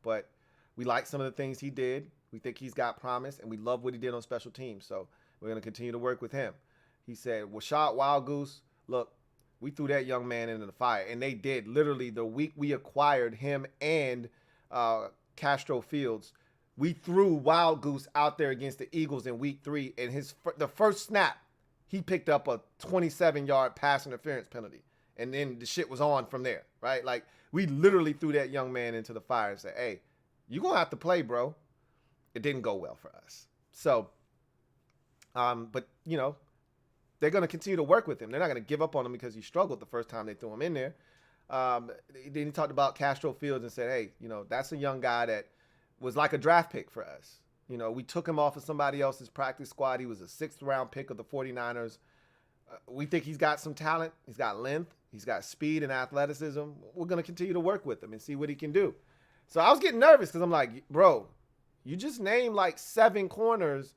but we like some of the things he did. We think he's got promise, and we love what he did on special teams. So we're going to continue to work with him. He said, Rashad Wild Goose, look, we threw that young man into the fire. And they did. Literally, the week we acquired him and Castro Fields, we threw Wild Goose out there against the Eagles in week 3. And the first snap, he picked up a 27-yard pass interference penalty. And then the shit was on from there, right? Like, we literally threw that young man into the fire and said, hey, you're going to have to play, bro. It didn't go well for us. So, but, they're going to continue to work with him. They're not going to give up on him because he struggled the first time they threw him in there. Then he talked about Castro Fields and said, hey, that's a young guy that was like a draft pick for us. We took him off of somebody else's practice squad. He was a 6th-round pick of the 49ers. We think he's got some talent. He's got length. He's got speed and athleticism. We're going to continue to work with him and see what he can do. So I was getting nervous because I'm like, bro, you just named like 7 corners,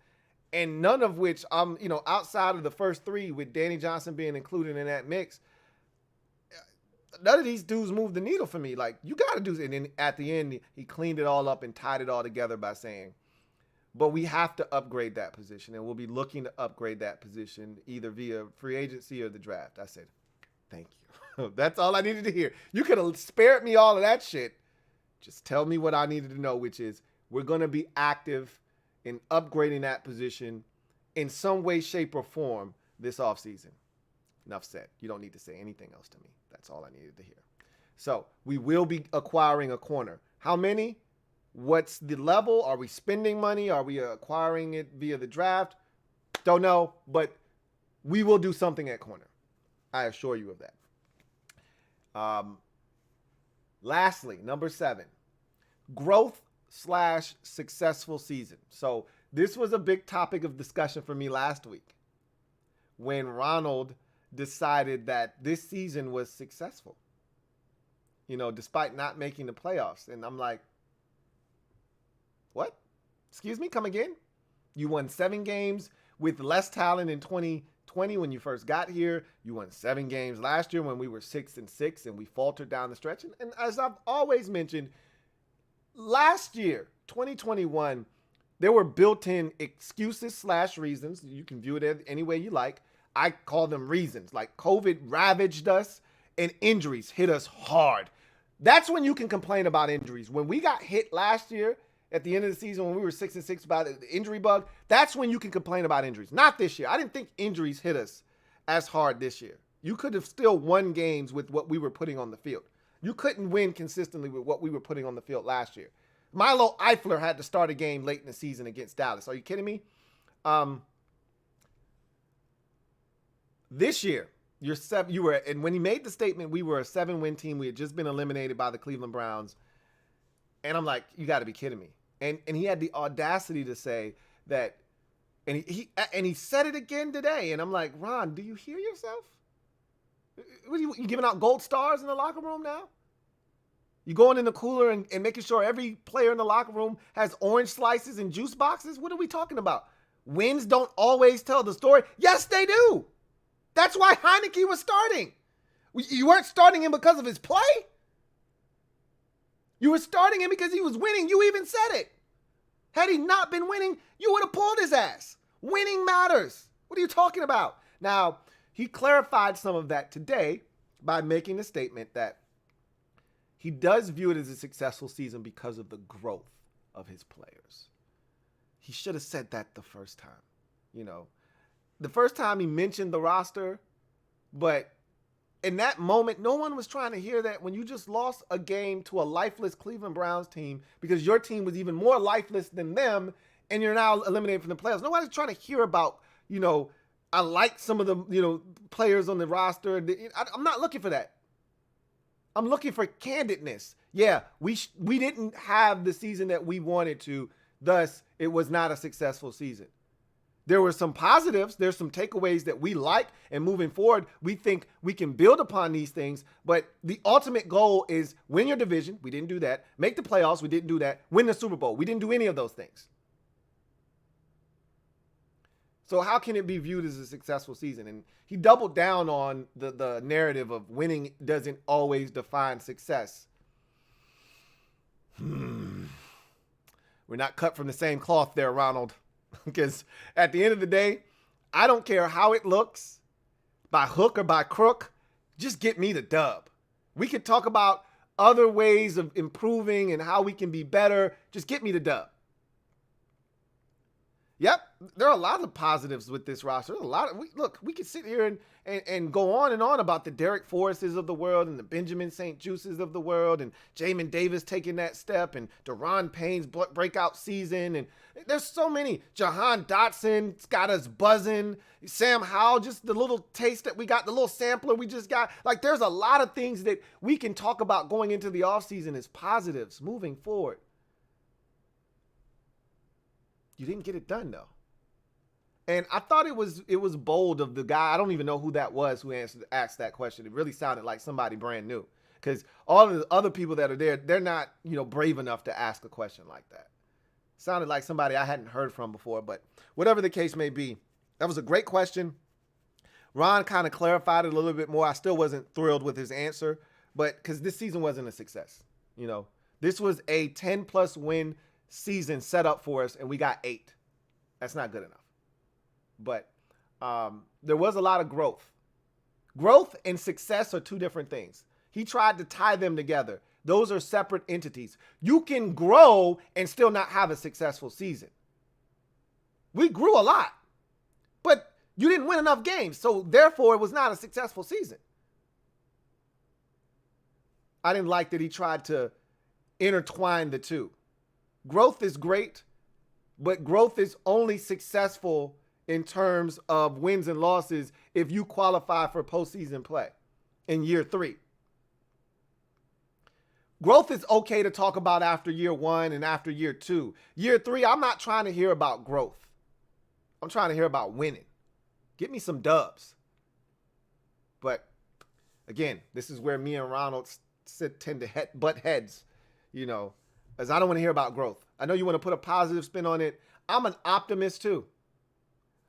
and none of which outside of the first 3 with Danny Johnson being included in that mix, none of these dudes move the needle for me. Like, you got to do it. And then at the end, he cleaned it all up and tied it all together by saying, but we have to upgrade that position, and we'll be looking to upgrade that position either via free agency or the draft. I said, thank you. That's all I needed to hear. You could have spared me all of that shit. Just tell me what I needed to know, which is we're going to be active in upgrading that position in some way, shape, or form this offseason. Enough said. You don't need to say anything else to me. That's all I needed to hear. So we will be acquiring a corner. How many? What's the level? Are we spending money? Are we acquiring it via the draft? Don't know, but we will do something at corner. I assure you of that. Lastly, number 7, growth/successful season. So this was a big topic of discussion for me last week when Ronald decided that this season was successful, despite not making the playoffs. And I'm like, what? Excuse me, come again? You won 7 games with less talent in 2020 when you first got here. You won 7 games last year when we were 6-6 and we faltered down the stretch. And as I've always mentioned, last year, 2021, there were built-in excuses/reasons. You can view it any way you like. I call them reasons. Like, COVID ravaged us and injuries hit us hard. That's when you can complain about injuries. When we got hit last year at the end of the season, when we were 6-6 by the injury bug, that's when you can complain about injuries. Not this year. I didn't think injuries hit us as hard this year. You could have still won games with what we were putting on the field. You couldn't win consistently with what we were putting on the field last year. Milo Eifler had to start a game late in the season against Dallas. Are you kidding me? This year, and when he made the statement, we were a 7-win team. We had just been eliminated by the Cleveland Browns. And I'm like, you got to be kidding me. And he had the audacity to say that And he said it again today. And I'm like, Ron, do you hear yourself? What you giving out gold stars in the locker room now? You going in the cooler and making sure every player in the locker room has orange slices and juice boxes? What are we talking about? Wins don't always tell the story. Yes, they do. That's why Heinicke was starting. You weren't starting him because of his play. You were starting him because he was winning. You even said it. Had he not been winning, you would have pulled his ass. Winning matters. What are you talking about? Now, he clarified some of that today by making the statement that he does view it as a successful season because of the growth of his players. He should have said that the first time. You know, the first time he mentioned the roster, but in that moment, no one was trying to hear that when you just lost a game to a lifeless Cleveland Browns team because your team was even more lifeless than them and you're now eliminated from the playoffs. Nobody's trying to hear about, you know, I like some of the, you know, players on the roster. I'm not looking for that. I'm looking for candidness. Yeah, we didn't have the season that we wanted to. Thus, it was not a successful season. There were some positives. There's some takeaways that we like. And moving forward, we think we can build upon these things. But the ultimate goal is win your division. We didn't do that. Make the playoffs. We didn't do that. Win the Super Bowl. We didn't do any of those things. So how can it be viewed as a successful season? And he doubled down on the narrative of winning doesn't always define success. We're not cut from the same cloth there, Ronald. Because at the end of the day, I don't care how it looks, by hook or by crook, just get me the dub. We could talk about other ways of improving and how we can be better. Just get me the dub. Yep, there are a lot of positives with this roster. There's a lot of, we could sit here and go on and on about the Derek Forrests of the world and the Benjamin St. Juices of the world and Jamin Davis taking that step and Daron Payne's breakout season. And there's so many. Jahan Dotson's got us buzzing. Sam Howell, just the little taste that we got, the little sampler we just got. Like, there's a lot of things that we can talk about going into the offseason as positives moving forward. You didn't get it done, though. And I thought it was bold of the guy. I don't even know who that was who asked that question. It really sounded like somebody brand new. Because all of the other people that are there, they're not, you know, brave enough to ask a question like that. Sounded like somebody I hadn't heard from before. But whatever the case may be, that was a great question. Ron kind of clarified it a little bit more. I still wasn't thrilled with his answer. But because this season wasn't a success. You know, this was a 10-plus win season set up for us, and we got 8. That's not good enough. But there was a lot of growth. Growth and success are two different things. He tried to tie them together. Those are separate entities. You can grow and still not have a successful season. We grew a lot, but you didn't win enough games, so therefore it was not a successful season. I didn't like that he tried to intertwine the two. Growth is great, but growth is only successful in terms of wins and losses if you qualify for postseason play in year 3. Growth is okay to talk about after year 1 and after year 2. Year 3, I'm not trying to hear about growth. I'm trying to hear about winning. Get me some dubs. But again, this is where me and Ronald tend to butt heads, you know, as I don't want to hear about growth. I know you want to put a positive spin on it. I'm an optimist too.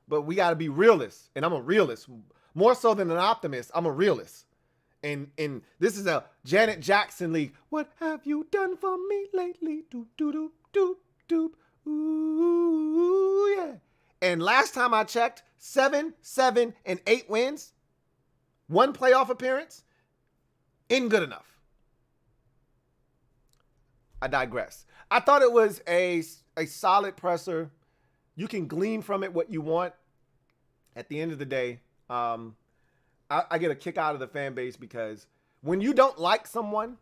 But we got to be realists. And I'm a realist. More so than an optimist, I'm a realist. And this is a Janet Jackson league. What have you done for me lately? Doop, doop, doop, doop, doop. Ooh, yeah. And last time I checked, 7, 7, and 8 wins. 1 playoff appearance. Isn't good enough. I digress. I thought it was a solid presser. You can glean from it what you want. At the end of the day, I get a kick out of the fan base because when you don't like someone,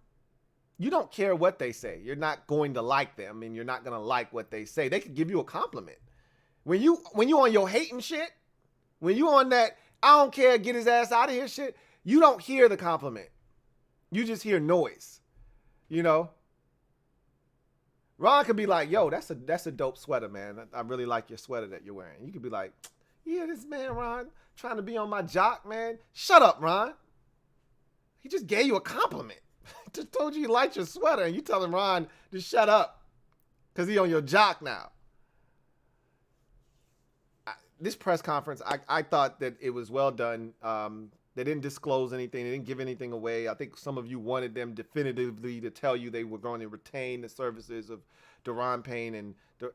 you don't care what they say. You're not going to like them, and you're not going to like what they say. They could give you a compliment. When you on your hating shit, when you on that I don't care, get his ass out of here shit, you don't hear the compliment. You just hear noise, you know? Ron could be like, yo, that's a dope sweater, man. I really like your sweater that you're wearing. You could be like, yeah, this man, Ron, trying to be on my jock, man. Shut up, Ron. He just gave you a compliment. Just told you he liked your sweater, and you telling Ron to shut up because he on your jock now. This press conference, I thought that it was well done. They didn't disclose anything. They didn't give anything away. I think some of you wanted them definitively to tell you they were going to retain the services of Daron Payne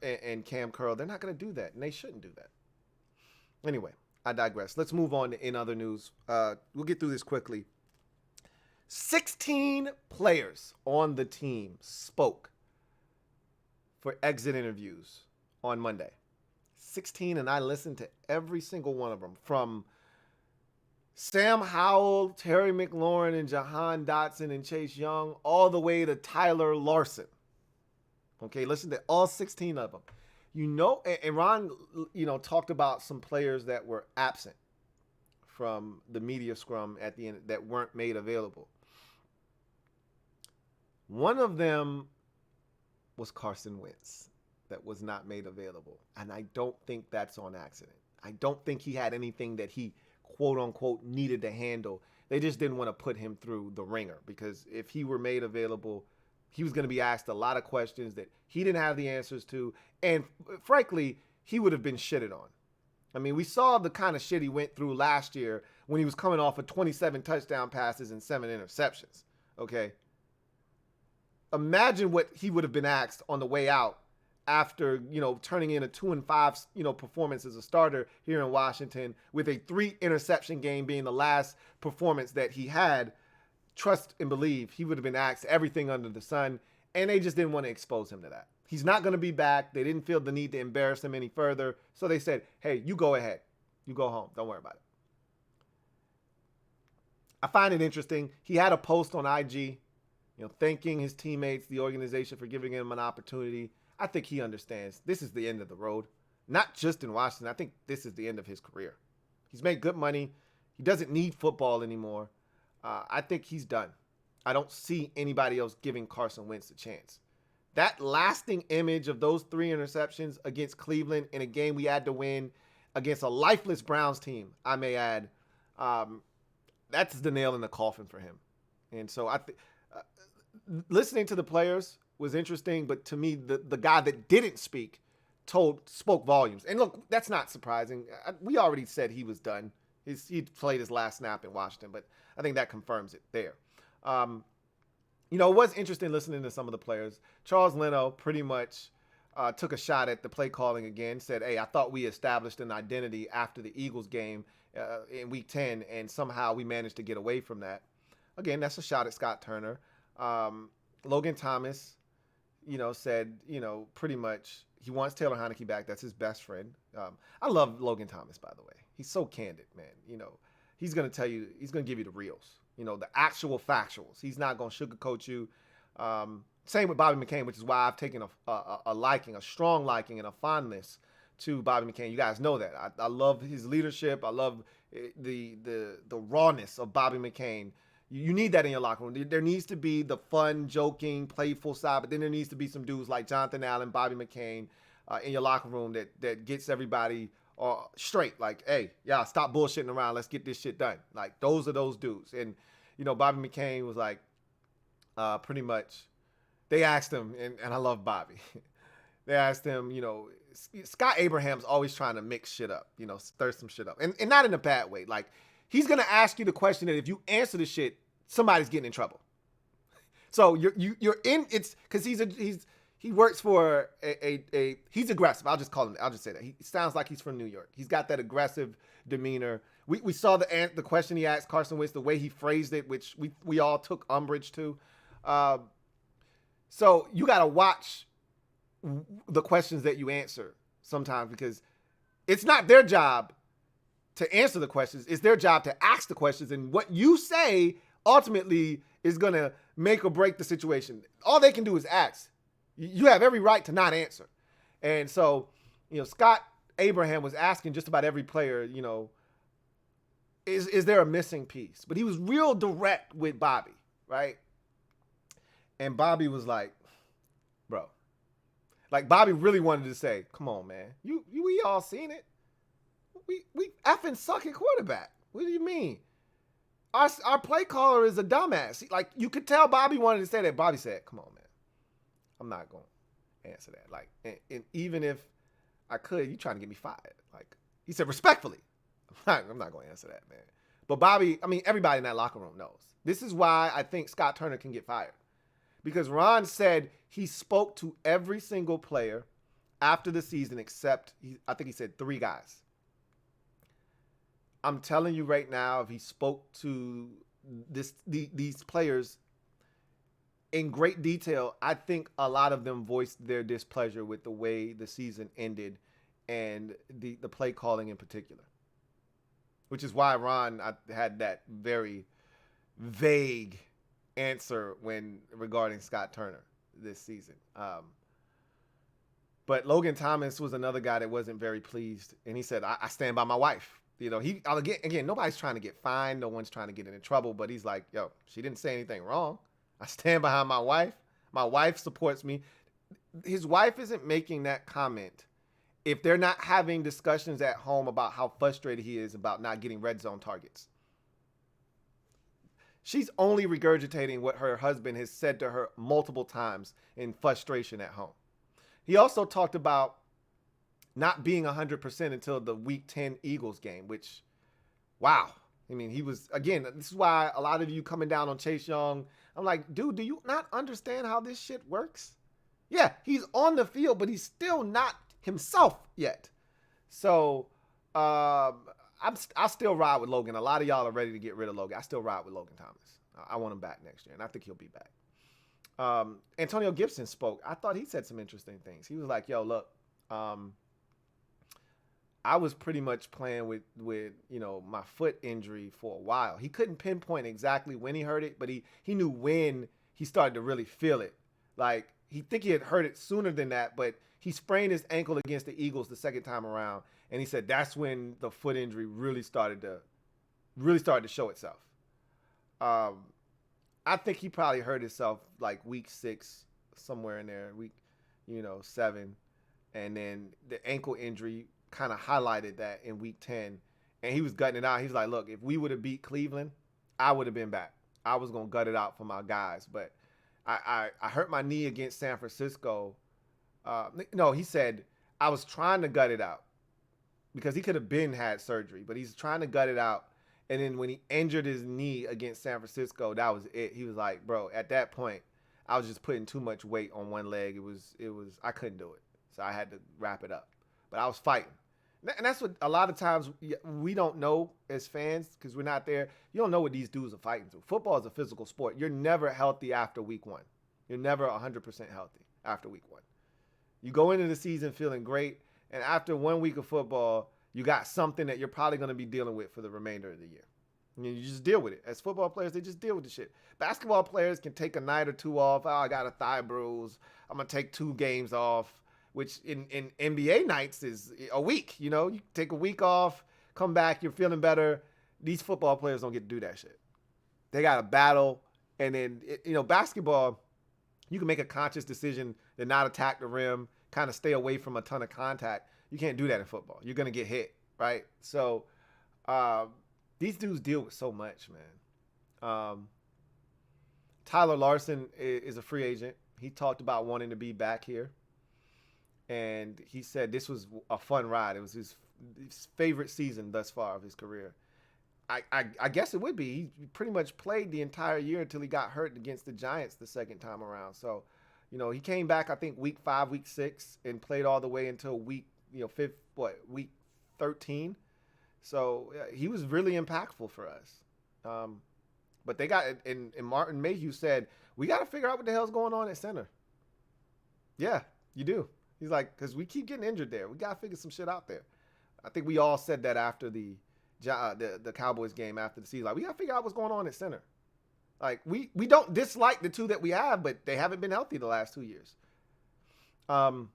and Cam Curl. They're not going to do that, and they shouldn't do that. Anyway, I digress. Let's move on to in other news. We'll get through this quickly. 16 players on the team spoke for exit interviews on Monday. 16, and I listened to every single one of them, from Sam Howell, Terry McLaurin, and Jahan Dotson and Chase Young, all the way to Tyler Larson. Okay, listen to all 16 of them. You know, and Ron, talked about some players that were absent from the media scrum at the end that weren't made available. One of them was Carson Wentz, that was not made available. And I don't think that's on accident. I don't think he had anything that he, quote unquote, needed to handle. They just didn't want to put him through the ringer, because if he were made available, he was going to be asked a lot of questions that he didn't have the answers to. And frankly, he would have been shitted on. I mean, we saw the kind of shit he went through last year when he was coming off of 27 touchdown passes and 7 interceptions. Okay. Imagine what he would have been asked on the way out after, turning in a 2-5, performance as a starter here in Washington, with a 3 interception game being the last performance that he had. Trust and believe he would have been asked everything under the sun, and they just didn't want to expose him to that. He's not going to be back. They didn't feel the need to embarrass him any further. So they said, hey, you go ahead. You go home. Don't worry about it. I find it interesting. He had a post on IG, thanking his teammates, the organization, for giving him an opportunity. I think he understands this is the end of the road, not just in Washington. I think this is the end of his career. He's made good money. He doesn't need football anymore. I think he's done. I don't see anybody else giving Carson Wentz a chance. That lasting image of those 3 interceptions against Cleveland in a game we had to win against a lifeless Browns team, I may add, that's the nail in the coffin for him. And so listening to the players was interesting, but to me, the guy that didn't speak spoke volumes. And look, that's not surprising. We already said he was done. He played his last snap in Washington, but I think that confirms it there. It was interesting listening to some of the players. Charles Leno pretty much took a shot at the play calling again, said, hey, I thought we established an identity after the Eagles game in week 10, and somehow we managed to get away from that. Again, that's a shot at Scott Turner. Logan Thomas, said, pretty much he wants Taylor Heinicke back. That's his best friend. I love Logan Thomas, by the way. He's so candid, man. He's going to tell you, he's going to give you the reals, the actual factuals. He's not going to sugarcoat you. Same with Bobby McCain, which is why I've taken a strong liking and a fondness to Bobby McCain. You guys know that. I love his leadership. I love the rawness of Bobby McCain. You need that in your locker room. There needs to be the fun, joking, playful side, but then there needs to be some dudes like Jonathan Allen, Bobby McCain in your locker room that gets everybody straight. Like, hey, y'all stop bullshitting around. Let's get this shit done. Like, those are those dudes. And, Bobby McCain was like, pretty much, they asked him, and I love Bobby. They asked him, Scott Abraham's always trying to mix shit up, stir some shit up. And not in a bad way. Like, he's going to ask you the question that if you answer the shit, somebody's getting in trouble. So you're in, it's because he works for he's aggressive. I'll just say that. He sounds like he's from New York. He's got that aggressive demeanor. We saw the question he asked Carson Wentz, the way he phrased it, which we all took umbrage to. So you got to watch the questions that you answer sometimes, because it's not their job to answer the questions. It's their job to ask the questions, and what you say ultimately is going to make or break the situation. All they can do is ask. You have every right to not answer. And so, Scott Abraham was asking just about every player, is there a missing piece? But he was real direct with Bobby, right? And Bobby was like, bro, Like Bobby really wanted to say, "Come on, man, we all seen it. We effing suck at quarterback. What do you mean? Our play caller is a dumbass." Like you could tell Bobby wanted to say that. Bobby said, "Come on, man, I'm not going to answer that. Like, and even if I could, you trying to get me fired." Like he said, respectfully, I'm not going to answer that, man. But Bobby, I mean, everybody in that locker room knows. This is why I think Scott Turner can get fired. Because Ron said he spoke to every single player after the season except, I think he said 3 guys. I'm telling you right now, if he spoke to these players in great detail, I think a lot of them voiced their displeasure with the way the season ended and the play calling in particular. Which is why Ron had that very vague answer regarding Scott Turner this season. But Logan Thomas was another guy that wasn't very pleased. And he said, I stand by my wife. You know, again, nobody's trying to get fined. No one's trying to get into trouble. But he's like, yo, she didn't say anything wrong. I stand behind my wife. My wife supports me. His wife isn't making that comment if they're not having discussions at home about how frustrated he is about not getting red zone targets. She's only regurgitating what her husband has said to her multiple times in frustration at home. He also talked about not being 100% until the Week 10 Eagles game, which, wow. I mean, he was, again, this is why a lot of you coming down on Chase Young, I'm like, dude, do you not understand how this shit works? Yeah, he's on the field, but he's still not himself yet. So I'll still ride with Logan. A lot of y'all are ready to get rid of Logan. I still ride with Logan Thomas. I want him back next year, and I think he'll be back. Antonio Gibson spoke. I thought he said some interesting things. He was like, yo, look, I was pretty much playing with my foot injury for a while. He couldn't pinpoint exactly when he hurt it, but he knew when he started to really feel it. Like, he think he had hurt it sooner than that, but he sprained his ankle against the Eagles the second time around, and he said that's when the foot injury really started to show itself. I think he probably hurt himself like week 6, somewhere in there, week 7, and then the ankle injury kind of highlighted that in week 10, and he was gutting it out. He's like, look, if we would have beat Cleveland, I would have been back. I was going to gut it out for my guys, but I hurt my knee against San Francisco. No, he said, I was trying to gut it out because he could have had surgery, but he's trying to gut it out. And then when he injured his knee against San Francisco, that was it. He was like, bro, at that point, I was just putting too much weight on one leg. It was, I couldn't do it. So I had to wrap it up. But I was fighting. And that's what a lot of times we don't know as fans because we're not there. You don't know what these dudes are fighting through. Football is a physical sport. You're never healthy after week 1. You're never 100% healthy after week 1. You go into the season feeling great, and after 1 week of football, you got something that you're probably going to be dealing with for the remainder of the year. And you just deal with it. As football players, they just deal with the shit. Basketball players can take a night or 2 off. Oh, I got a thigh bruise. I'm going to take 2 games off, which in NBA nights is a week. You take a week off, come back, you're feeling better. These football players don't get to do that shit. They got to battle. And then, basketball, you can make a conscious decision to not attack the rim, kind of stay away from a ton of contact. You can't do that in football. You're going to get hit, right? So these dudes deal with so much, man. Tyler Larson is a free agent. He talked about wanting to be back here. And he said this was a fun ride. It was his favorite season thus far of his career. I guess it would be. He pretty much played the entire year until he got hurt against the Giants the second time around. So, he came back, I think, week 5, week 6, and played all the way until week 13. So he was really impactful for us. But they got, and Martin Mayhew said, we got to figure out what the hell's going on at center. Yeah, you do. He's like, because we keep getting injured there. We got to figure some shit out there. I think we all said that after the Cowboys game after the season. Like, we got to figure out what's going on at center. Like, we don't dislike the 2 that we have, but they haven't been healthy the last 2 years. Cole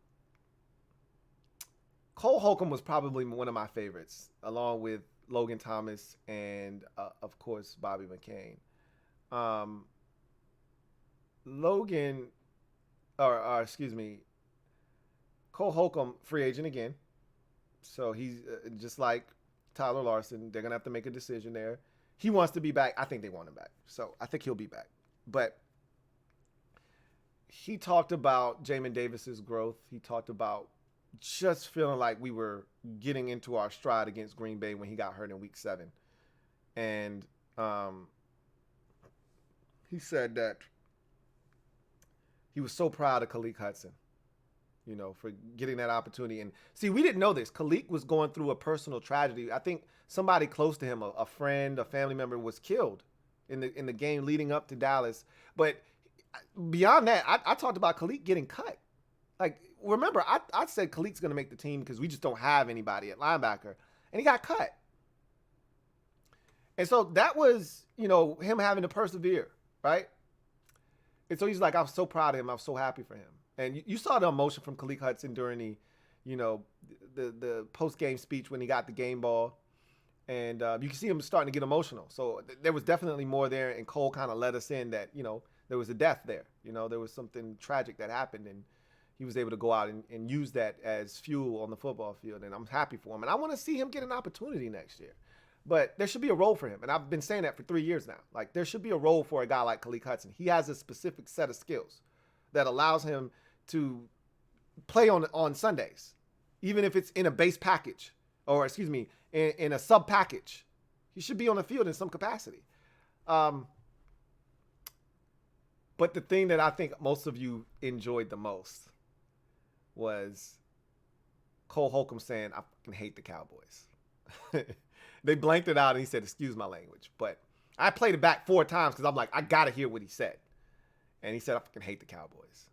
Holcomb was probably one of my favorites, along with Logan Thomas and, of course, Bobby McCain. Cole Holcomb, free agent again. So he's just like Tyler Larson. They're going to have to make a decision there. He wants to be back. I think they want him back. So I think he'll be back. But he talked about Jamin Davis's growth. He talked about just feeling like we were getting into our stride against Green Bay when he got hurt in week 7. And he said that he was so proud of Khaleke Hudson, you know, for getting that opportunity. And see, we didn't know this. Khaleke was going through a personal tragedy. I think somebody close to him, a friend, a family member, was killed in the game leading up to Dallas. But beyond that, I talked about Khaleke getting cut. Like, remember, I said Khaleke's going to make the team because we just don't have anybody at linebacker. And he got cut. And so that was, you know, him having to persevere, right? And so he's like, I'm so proud of him. I'm so happy for him. And you saw the emotion from Khaleke Hudson during the, you know, the post-game speech when he got the game ball. And you can see him starting to get emotional. So there was definitely more there. And Cole kind of let us in that, you know, there was a death there. You know, there was something tragic that happened. And he was able to go out and use that as fuel on the football field. And I'm happy for him. And I want to see him get an opportunity next year. But there should be a role for him. And I've been saying that for 3 years now. Like, there should be a role for a guy like Khaleke Hudson. He has a specific set of skills that allows him to play on Sundays, even if it's in a base package or, excuse me, in a sub package. He should be on the field in some capacity. But the thing that I think most of you enjoyed the most was Cole Holcomb saying, I fucking hate the Cowboys. They blanked it out and he said, excuse my language. But I played it back 4 times because I'm like, I got to hear what he said. And he said, I fucking hate the Cowboys.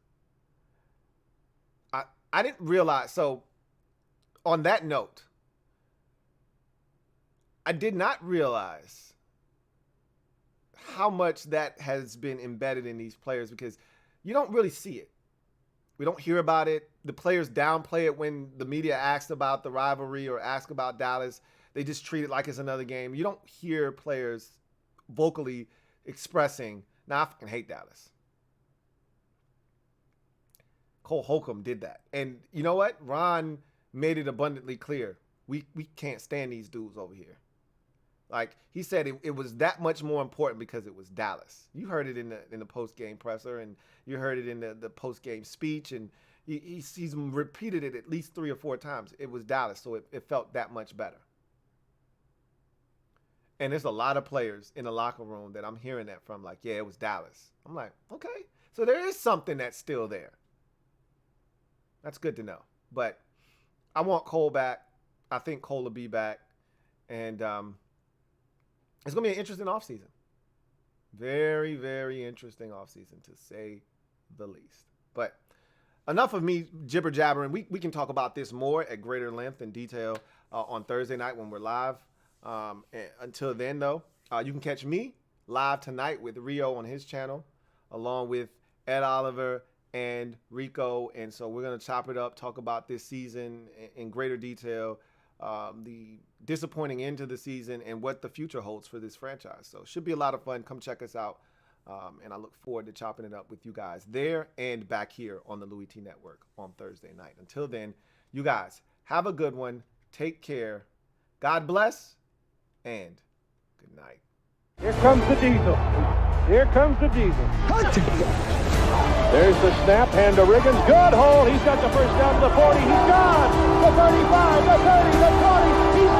I didn't realize. So on that note, I did not realize how much that has been embedded in these players because you don't really see it. We don't hear about it. The players downplay it when the media asks about the rivalry or ask about Dallas. They just treat it like it's another game. You don't hear players vocally expressing, nah, I fucking hate Dallas. Cole Holcomb did that. And you know what? Ron made it abundantly clear. We can't stand these dudes over here. Like, he said it was that much more important because it was Dallas. You heard it in the post-game presser, and you heard it in the post-game speech, and he's repeated it at least 3 or 4 times. It was Dallas, so it felt that much better. And there's a lot of players in the locker room that I'm hearing that from, like, yeah, it was Dallas. I'm like, okay. So there is something that's still there. That's good to know. But I want Cole back. I think Cole will be back. And it's going to be an interesting offseason. Very, very interesting offseason, to say the least. But enough of me jibber-jabbering. We can talk about this more at greater length and detail on Thursday night when we're live. Until then, though, you can catch me live tonight with Rio on his channel, along with Ed Oliver and Rico. And so we're going to chop it up, talk about this season in greater detail, the disappointing end to the season, and what the future holds for this franchise. So it should be a lot of fun. Come check us out. And I look forward to chopping it up with you guys there and back here on the Louie T Network on Thursday night. Until then, you guys have a good one. Take care. God bless. And good night. Here comes the diesel. Here comes the diesel. There's the snap, hand to Riggins. Good hold. He's got the first down to the 40. He's gone. The 35, the 30, the 20. He's